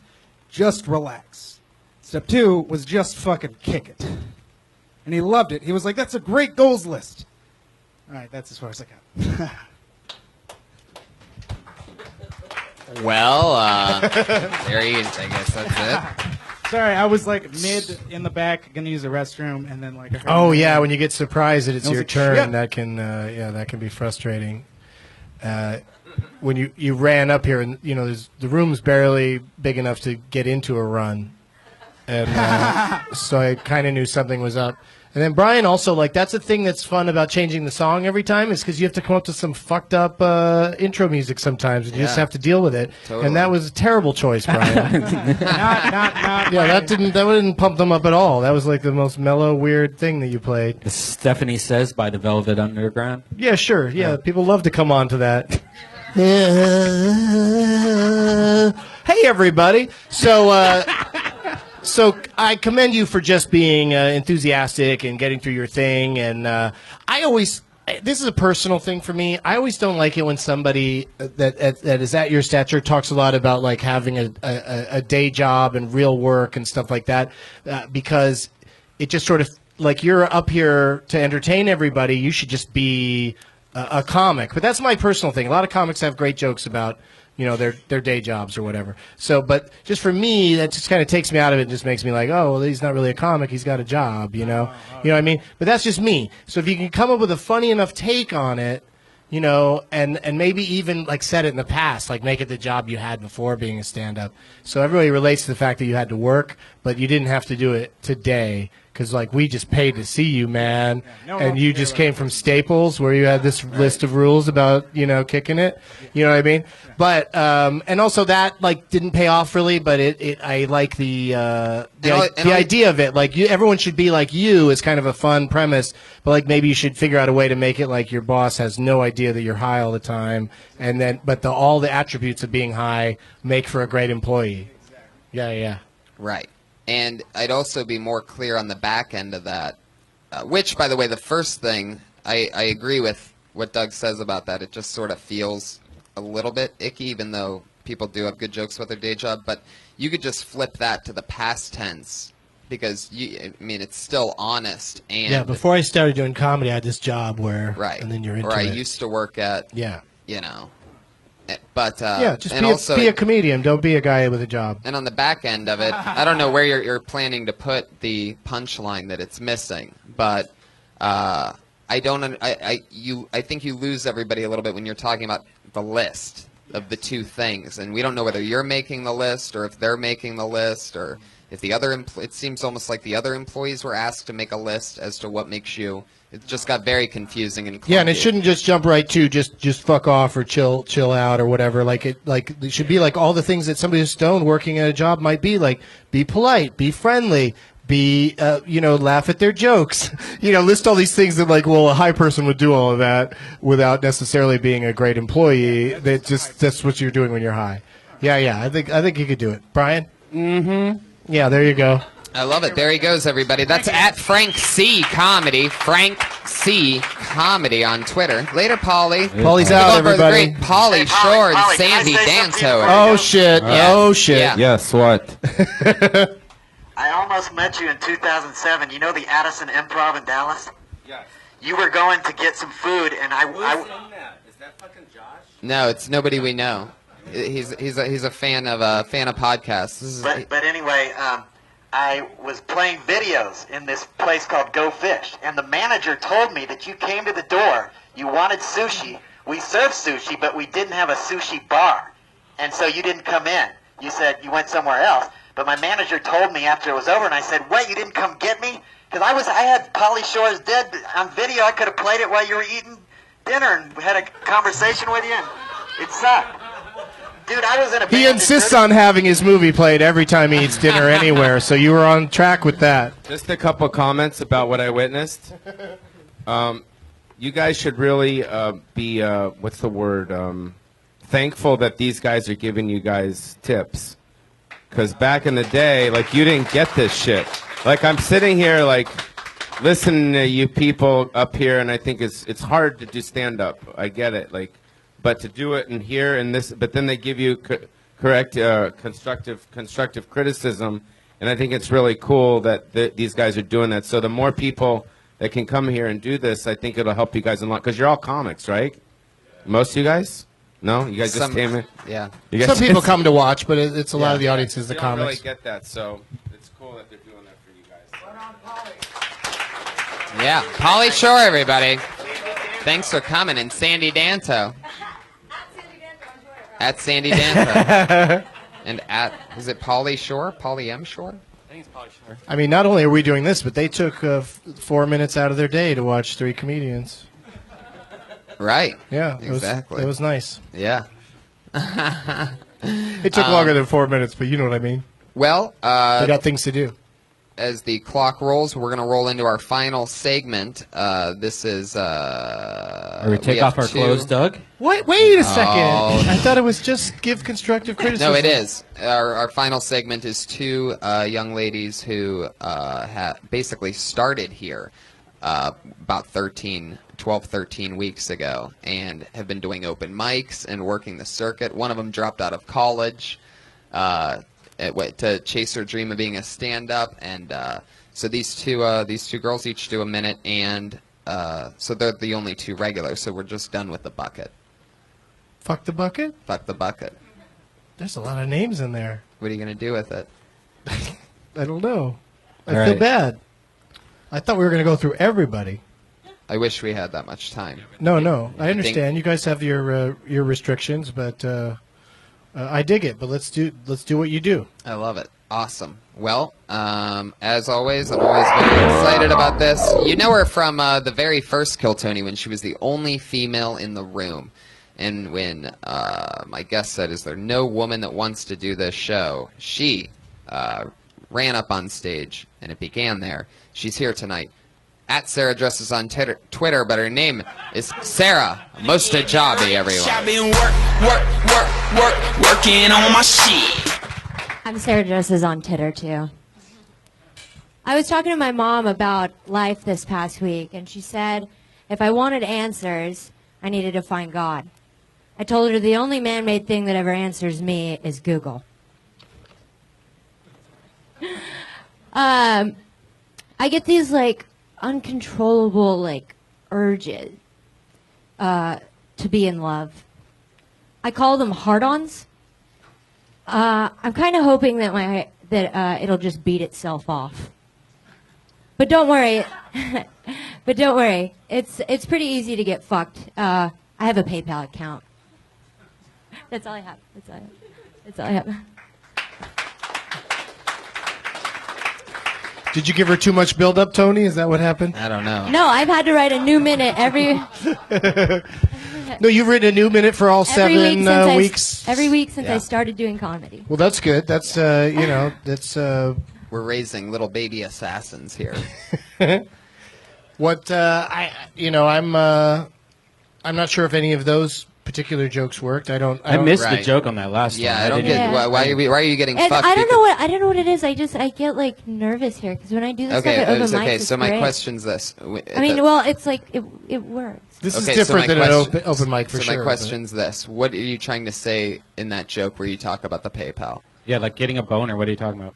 just relax. Step 2 was just fucking kick it. And he loved it. He was like, "That's a great goals list." All right, that's as far as I got. Well, there he is. I guess that's it. Sorry, I was like mid in the back, going to use the restroom, and then like. I heard Oh yeah, when you get surprised that it's I was your like, turn, "Shit." that can be frustrating. When you ran up here, and the room's barely big enough to get into a run, and so I kind of knew something was up. And then Brian also, like, that's the thing that's fun about changing the song every time, is because you have to come up to some fucked up intro music sometimes, and you just Yeah. have to deal with it. Totally. And that was a terrible choice, Brian. not Yeah, that didn't pump them up at all. That was like the most mellow, weird thing that you played. The Stephanie Says by the Velvet Underground. Yeah, sure. Yeah, people love to come on to that. Hey, everybody. So I commend you for just being enthusiastic and getting through your thing. And this is a personal thing for me. I always don't like it when somebody that is at your stature talks a lot about like having a day job and real work and stuff like that, because it just sort of like, you're up here to entertain everybody. You should just be a comic. But that's my personal thing. A lot of comics have great jokes about their day jobs or whatever. So, but just for me, that just kind of takes me out of it and just makes me like, oh, well, he's not really a comic. He's got a job, You know what I mean? But that's just me. So if you can come up with a funny enough take on it, and maybe even like said it in the past, like make it the job you had before being a stand-up. So everybody relates to the fact that you had to work, but you didn't have to do it today because like we just paid to see you, man, No, and no, you they just were- came from Staples where you had this list of rules about kicking it. You know what I mean? But and also that like didn't pay off really, but I like the idea of it. Like everyone should be like you is kind of a fun premise, but like maybe you should figure out a way to make it like your boss has no idea that you're high all the time, and then but all the attributes of being high make for a great employee. Yeah. Right. And I'd also be more clear on the back end of that, which, by the way, the first thing, I agree with what Doug says about that. It just sort of feels a little bit icky, even though people do have good jokes about their day job. But you could just flip that to the past tense because, it's still honest. And Yeah, before I started doing comedy, I had this job where, right. and then you're into or I it. used to work at, but Yeah, just and be, also be a comedian. Don't be a guy with a job. And on the back end of it, I don't know where you're planning to put the punchline that it's missing, but I think you lose everybody a little bit when you're talking about the list of the two things, and we don't know whether you're making the list or if they're making the list or if the other. It seems almost like the other employees were asked to make a list as to what makes you. It just got very confusing and clunky. Yeah, and it shouldn't just jump right to just fuck off or chill out or whatever. Like it should be like all the things that somebody who's stoned working at a job might be like. Be polite, be friendly, be laugh at their jokes. List all these things that like, well, a high person would do all of that without necessarily being a great employee. That's what you're doing when you're high. Yeah. I think you could do it, Brian. Mm-hmm. Yeah, there you go. I love it. There he goes, everybody. That's at Frank C. Comedy. Frank C. Comedy on Twitter. Later, Polly. Paulie's out, everybody. The great Polly Shore and Sandy Danto. Oh shit! Yeah. Oh shit! Yeah. Yes, what? I almost met you in 2007. You know the Addison Improv in Dallas? Yes. You were going to get some food, and I Is that fucking Josh? No, it's nobody we know. He's a fan of podcasts. But anyway, I was playing videos in this place called Go Fish, and the manager told me that you came to the door, you wanted sushi. We served sushi, but we didn't have a sushi bar, and so you didn't come in. You said you went somewhere else. But my manager told me after it was over, and I said, "What? You didn't come get me?" Because I had Pauly Shore's Dead on video. I could have played it while you were eating dinner and had a conversation with you, and it sucked. Dude, I was in a He band insists in on having his movie played every time he eats dinner anywhere, so you were on track with that. Just a couple comments about what I witnessed. You guys should really be, what's the word, thankful that these guys are giving you guys tips. Because back in the day, like, you didn't get this shit. Like, I'm sitting here, like, listening to you people up here, and I think it's hard to do stand-up. I get it. Like, but to do it in here and this, but then they give you correct constructive criticism, and I think it's really cool that these guys are doing that. So the more people that can come here and do this, I think it'll help you guys a lot. Because you're all comics, right? Most of you guys? No, you guys just came in. Yeah. You guys Some people just- come to watch, but it's a lot of the audience is the You don't really comics. get that, so it's cool that they're doing that for you guys. Yeah, Pauly Shore, everybody. Thanks for coming, and Sandy Danto. At Sandy Danto. And is it Pauly Shore? Pauly M. Shore? I think it's Pauly Shore. I mean, not only are we doing this, but they took 4 minutes out of their day to watch 3 comedians. Right. Yeah, Exactly. It was nice. Yeah. It took longer than 4 minutes, but you know what I mean. Well, they got things to do. As the clock rolls, we're going to roll into our final segment. This is. Are we take off our clothes, Doug? Wait a second. I thought it was just give constructive criticism. No, it is. Our final segment is 2 young ladies who basically started here about 12, 13 weeks ago and have been doing open mics and working the circuit. One of them dropped out of college to chase her dream of being a stand-up, and so these two girls each do a minute, and so they're the only 2 regulars. So we're just done with the bucket. Fuck the bucket? Fuck the bucket. There's a lot of names in there. What are you gonna do with it? I don't know. I All feel right. bad. I thought we were going to go through everybody. I wish we had that much time. No, I think- understand. You guys have your restrictions, but I dig it, but let's do what you do. I love it. Awesome. Well, as always, I'm always very excited about this. You know her from the very first Kill Tony when she was the only female in the room. And when my guest said, is there no woman that wants to do this show? She ran up on stage, and it began there. She's here tonight. At Sarah Dresses on Twitter, but her name is Sarah Mostajabi, everyone. I've been working on my shit. I'm Sarah Dresses on Twitter, too. I was talking to my mom about life this past week, and she said if I wanted answers, I needed to find God. I told her the only man-made thing that ever answers me is Google. I get these, like, uncontrollable, like, urges to be in love. I call them hard-ons. I'm kind of hoping that it'll just beat itself off. But don't worry. But don't worry. It's pretty easy to get fucked. I have a PayPal account. That's all I have. That's all I have. Did you give her too much build-up, Tony? Is that what happened? I don't know. No, I've had to write a new minute every No, you've written a new minute for all every week 7 weeks. Every week since I started doing comedy. Well, that's good. That's that's. We're raising little baby assassins here. What I'm not sure if any of those particular jokes worked. I missed the joke on that last one. I don't get why are you getting And fucked? I don't know what it is. I get like nervous here because when I do this stuff at open mics, it's So my great. question's this. I mean, well, it's like it works. This is different than an open mic for so sure. my question's this: what are you trying to say in that joke where you talk about the PayPal? Yeah, like getting a boner. What are you talking about?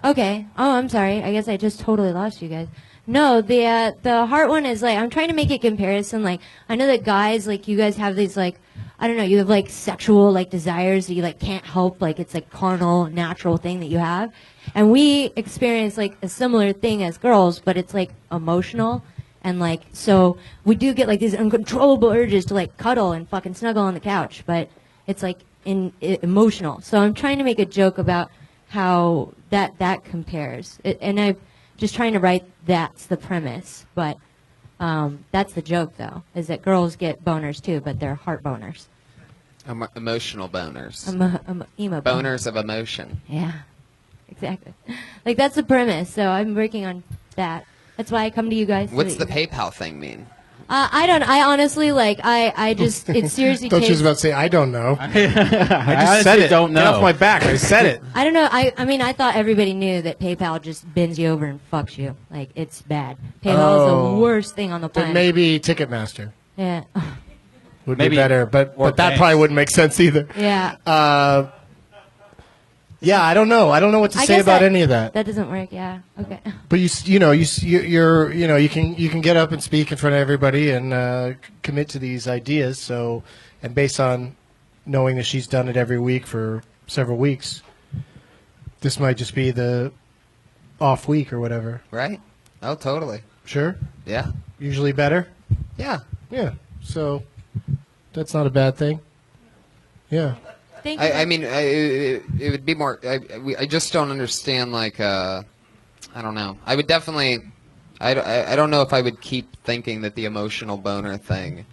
Okay. Oh, I'm sorry. I guess I just totally lost you guys. No, the heart one is like I'm trying to make a comparison. Like I know that guys, like you guys have these like I don't know, you have like sexual like desires that you like can't help, like it's like carnal, natural thing that you have, and we experience like a similar thing as girls, but it's like emotional, and like so we do get like these uncontrollable urges to like cuddle and fucking snuggle on the couch, but it's like emotional. So I'm trying to make a joke about how that compares, and I'm just trying to write that's the premise, but that's the joke though, is that girls get boners too, but they're heart boners. Emotional boners. Emo boners of emotion. Yeah, exactly. Like that's the premise. So I'm working on that. That's why I come to you guys. What's the PayPal thing mean? I honestly like. I just it seriously. Thought you was about to say I don't know. I just said it. don't know. Get off my back. I said it. I don't know. I mean, I thought everybody knew that PayPal just bends you over and fucks you. Like it's bad. PayPal is the worst thing on the planet. Then maybe Ticketmaster. Yeah. Would Maybe be better, but that banks. probably wouldn't make sense either. Yeah. Yeah, I don't know. I don't know what to I say guess about any of that. That doesn't work. Yeah. Okay. But you can get up and speak in front of everybody and commit to these ideas. So, and based on knowing that she's done it every week for several weeks, this might just be the off week or whatever. Right? Oh, totally. Sure. Yeah. Usually better. Yeah. Yeah. So that's not a bad thing. Yeah. I mean, it would be more. I just don't understand. Like, I don't know. I would definitely. I don't know if I would keep thinking that the emotional boner thing.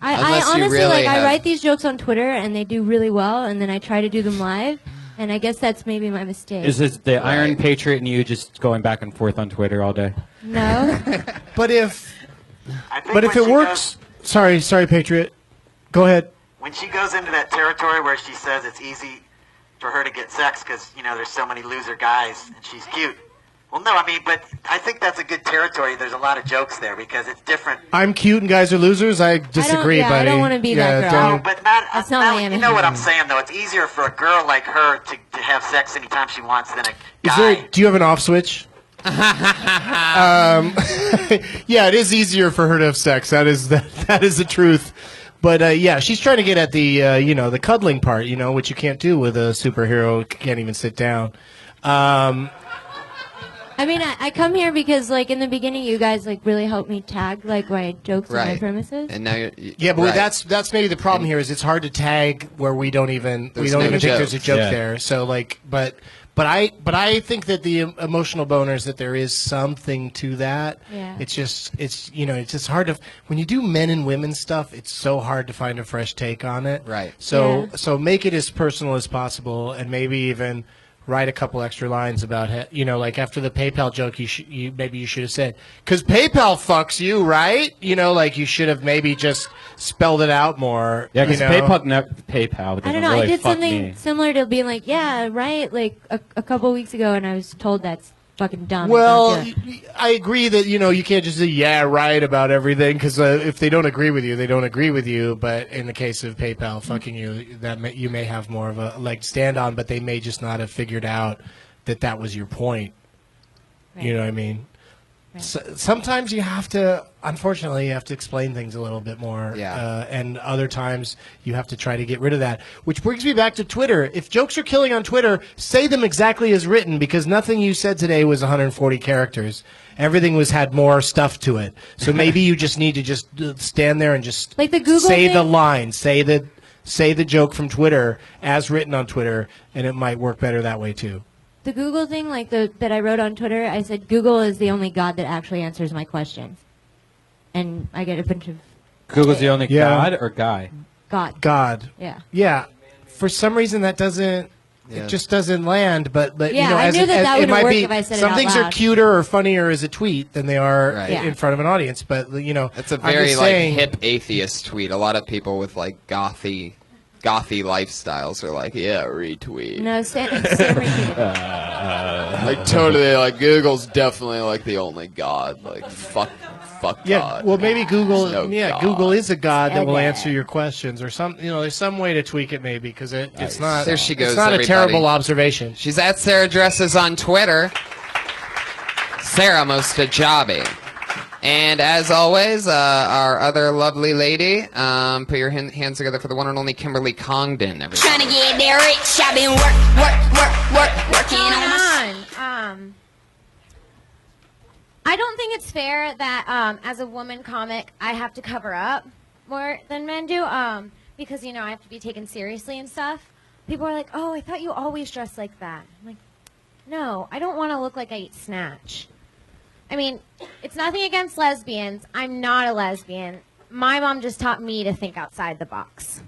I Unless you honestly really like. I have- write these jokes on Twitter and they do really well, and then I try to do them live, and I guess that's maybe my mistake. Is this the Iron Patriot and you just going back and forth on Twitter all day? No. But if I think but if when it she works, sorry, Patriot. Go ahead. When she goes into that territory where she says it's easy for her to get sex because, there's so many loser guys and she's cute. Well, no, I mean, but I think that's a good territory. There's a lot of jokes there because it's different. I'm cute and guys are losers. I disagree, I buddy. don't want to be that girl. don't- No, but not, That's not my you image. know what I'm saying, though. It's easier for a girl like her to have sex anytime she wants than a Is guy. there? Do you have an off switch? Yeah, it is easier for her to have sex. That is the truth. But yeah, she's trying to get at the the cuddling part, which you can't do with a superhero who can't even sit down. I mean, I come here because, like, in the beginning, you guys, like, really helped me tag, like, my jokes and my Right. premises. And now you're Yeah, but right. that's maybe the problem here is it's hard to tag where we don't even There's think no there's a joke. joke Yeah. there. So like, but I think that the emotional boners that there is something to that. Yeah. It's just it's just hard to when you do men and women stuff. It's so hard to find a fresh take on it. Right. So make it as personal as possible, and maybe even write a couple extra lines about it. Like after the PayPal joke, maybe you should have said, "'Cause PayPal fucks you, right?" Like you should have maybe just spelled it out more. Yeah, because PayPal I doesn't don't know. really I did fuck something me. similar to being like, yeah, right, like a couple weeks ago, and I was told that's fucking dumb. Well, Don't do it. I agree that you can't just say yeah right about everything because if they don't agree with you, they don't agree with you. But in the case of PayPal fucking you, you may have more of a leg to stand on, but they may just not have figured out that was your point. You know what I mean? So, sometimes unfortunately, you have to explain things a little bit more. Yeah. And other times you have to try to get rid of that. Which brings me back to Twitter. If jokes are killing on Twitter, say them exactly as written because nothing you said today was 140 characters. Everything had more stuff to it. So maybe you just need to just stand there and just Like the Google say the thing? line, say the joke from Twitter as written on Twitter, and it might work better that way too. The Google thing, like that I wrote on Twitter, I said Google is the only God that actually answers my questions, and I get a bunch of Google's the only Yeah. god or guy? God. Yeah. Yeah. For some reason that doesn't. Yeah. It just doesn't land, but Yeah, I as knew that it wouldn't might work be. if I said it some out things are loud. cuter or funnier as a tweet than they are Right. Yeah. in front of an audience. But It's a I'm very just like saying- hip atheist tweet. A lot of people with like gothy lifestyles are like, yeah, retweet. No, Sam Like totally, like Google's definitely like the only god. Like fuck Yeah, God. well, maybe Google. There's no God. Google is a god that will Okay. answer your questions, or some. There's some way to tweak it, maybe, because it's not. There she goes. It's not everybody. a terrible observation. She's at Sarah Dresses on Twitter. Sarah Mostajabi. And as always, our other lovely lady, put your hands together for the one and only Kimberly Congdon. Everybody. Trying to get there rich, I've been working on my I don't think it's fair that as a woman comic, I have to cover up more than men do because, I have to be taken seriously and stuff. People are like, oh, I thought you always dressed like that. I'm like, no, I don't want to look like I eat Snatch. I mean, it's nothing against lesbians. I'm not a lesbian. My mom just taught me to think outside the box.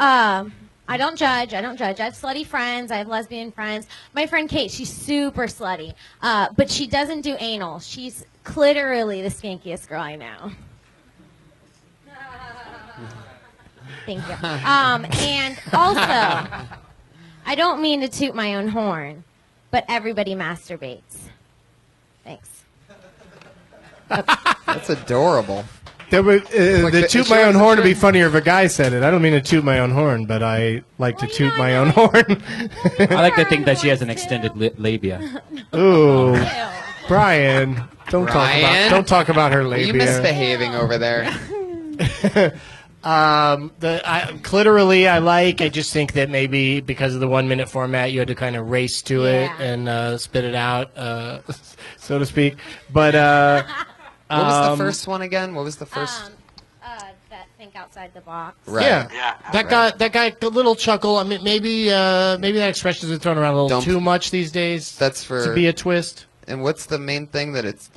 I don't judge. I have slutty friends. I have lesbian friends. My friend Kate, she's super slutty. But she doesn't do anal. She's literally the skankiest girl I know. Thank you. And also, I don't mean to toot my own horn, but everybody masturbates. Thanks. That's adorable. The toot my own horn would be funnier if a guy said it. I don't mean to toot my own horn, but I like to toot my own horn. I like to think that she has an extended labia. Ooh, Brian, don't Brian? talk about her Are labia. you misbehaving over there? Clitorally, I like. I just think that maybe because of the 1 minute format, you had to kind of race to it and spit it out, so to speak. But What was the first one again? What was the first? That think outside the box. Right. Yeah, that guy, a little chuckle. I mean, maybe that expression is thrown around a little too much these days. That's for to be a twist. And what's the main thing that it's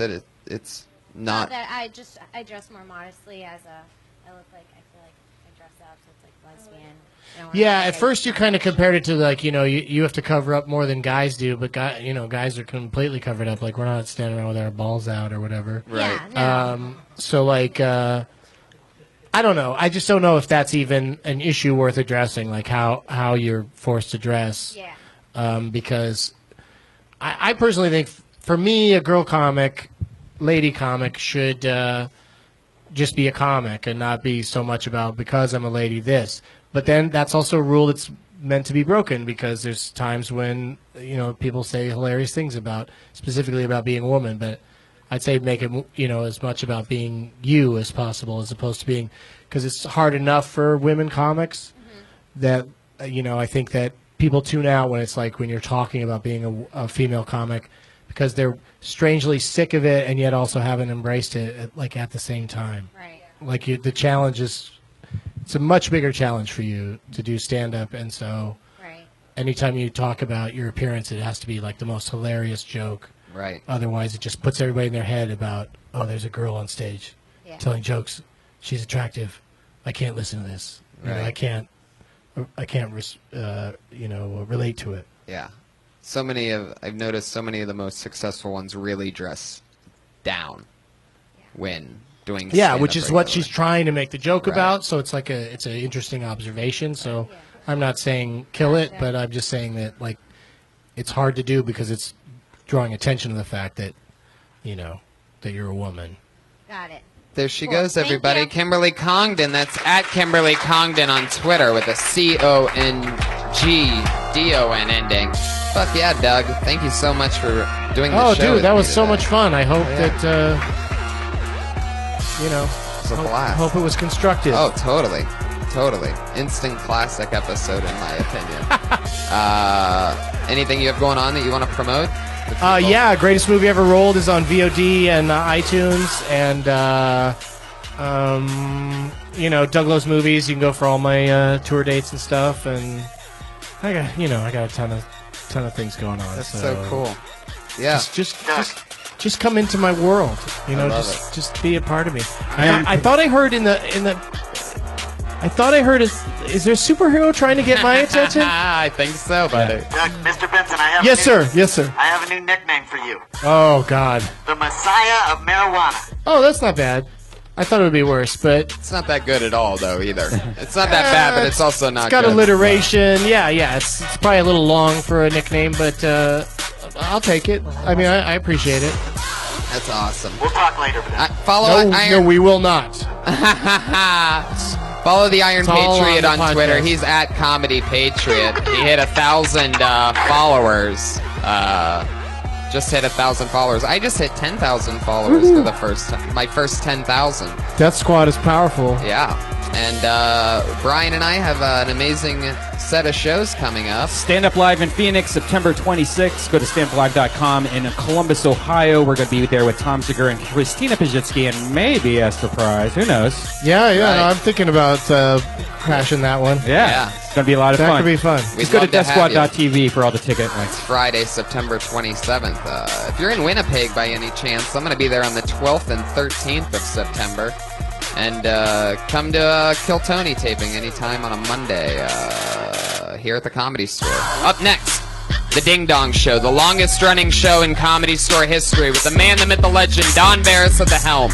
not? That I dress more modestly I feel like I dress up, so it's like lesbian. Yeah, at first you kind of compared it to like you have to cover up more than guys do, but guys are completely covered up. Like we're not standing around with our balls out or whatever. Right. Yeah, no. So like I don't know. I just don't know if that's even an issue worth addressing. Like how you're forced to dress. Yeah. Because I personally think for me a girl comic, lady comic should just be a comic and not be so much about because I'm a lady this. But then that's also a rule that's meant to be broken because there's times when people say hilarious things specifically about being a woman. But I'd say make it as much about being you as possible as opposed to being because it's hard enough for women comics that I think that people tune out when it's like when you're talking about being a female comic. because they're strangely sick of it and yet also haven't embraced it at the same time. Right. The challenge is, it's a much bigger challenge for you to do stand-up, and so anytime you talk about your appearance, it has to be like the most hilarious joke. Right. Otherwise, it just puts everybody in their head about, oh, there's a girl on stage telling jokes. She's attractive. I can't listen to this. You know, Right. I can't relate to it. Yeah. I've noticed so many of the most successful ones really dress down when doing Yeah, which stand-up is what regularly. she's trying to make the joke Right. about. So it's it's an interesting observation. So I'm not saying kill it, but I'm just saying that it's hard to do because it's drawing attention to the fact that that you're a woman. Got it. There she Cool. goes, Thank everybody. you. Kimberly Congdon. That's at Kimberly Congdon on Twitter with a CONGDON ending. Fuck yeah, Doug. Thank you so much for doing the Oh, show. dude, with that me was so today. much fun. I hope Yeah. that It's a blast. hope it was constructive. Oh, totally. Totally. Instant classic episode, in my opinion. Anything you have going on that you want to promote? Yeah, Greatest Movie Ever Rolled is on VOD and iTunes, and Doug Loves Movies. You can go for all my tour dates and stuff, and I got a ton of things going on. That's so cool. Yeah. Just come into my world. I love just be a part of me. I thought I heard is there a superhero trying to get my attention? I think so, buddy. Doug, Mr. Benson, I have Yes, a sir. new, Yes, sir. I have a new nickname for you. Oh God. The Messiah of Marijuana. Oh, that's not bad. I thought it would be worse, but It's not that good at all, though, either. It's not that bad, but it's also not it's got good. alliteration. Yeah. It's probably a little long for a nickname, but I'll take it. I mean, I appreciate it. That's awesome. We'll talk later. Follow No, we will not. Follow the Iron It's all Patriot on on the Twitter. podcast. He's at Comedy Patriot. He hit 1,000 followers. Just hit 1,000 followers. I just hit 10,000 followers for the first time. My first 10,000. Death Squad is powerful. Yeah. And Brian and I have an amazing set of shows coming up. Stand Up Live in Phoenix, September 26th. Go to standuplive.com. In Columbus, Ohio, we're going to be there with Tom Segura and Christina Pajitsky, and maybe a surprise. Who knows? Yeah. No, I'm thinking about crashing that one. Yeah. It's going to be a lot of That fun. could be fun. We'd Just go to love to have you. deathsquad.tv for all the ticket links. Friday, September 27th. If you're in Winnipeg by any chance, I'm going to be there on the 12th and 13th of September. And come to Kill Tony taping anytime on a Monday here at the Comedy Store. Up next, The Ding Dong Show, the longest running show in Comedy Store history with the man, the myth, the legend, Don Barris at the helm.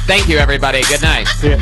Thank you, everybody. Good night. See ya.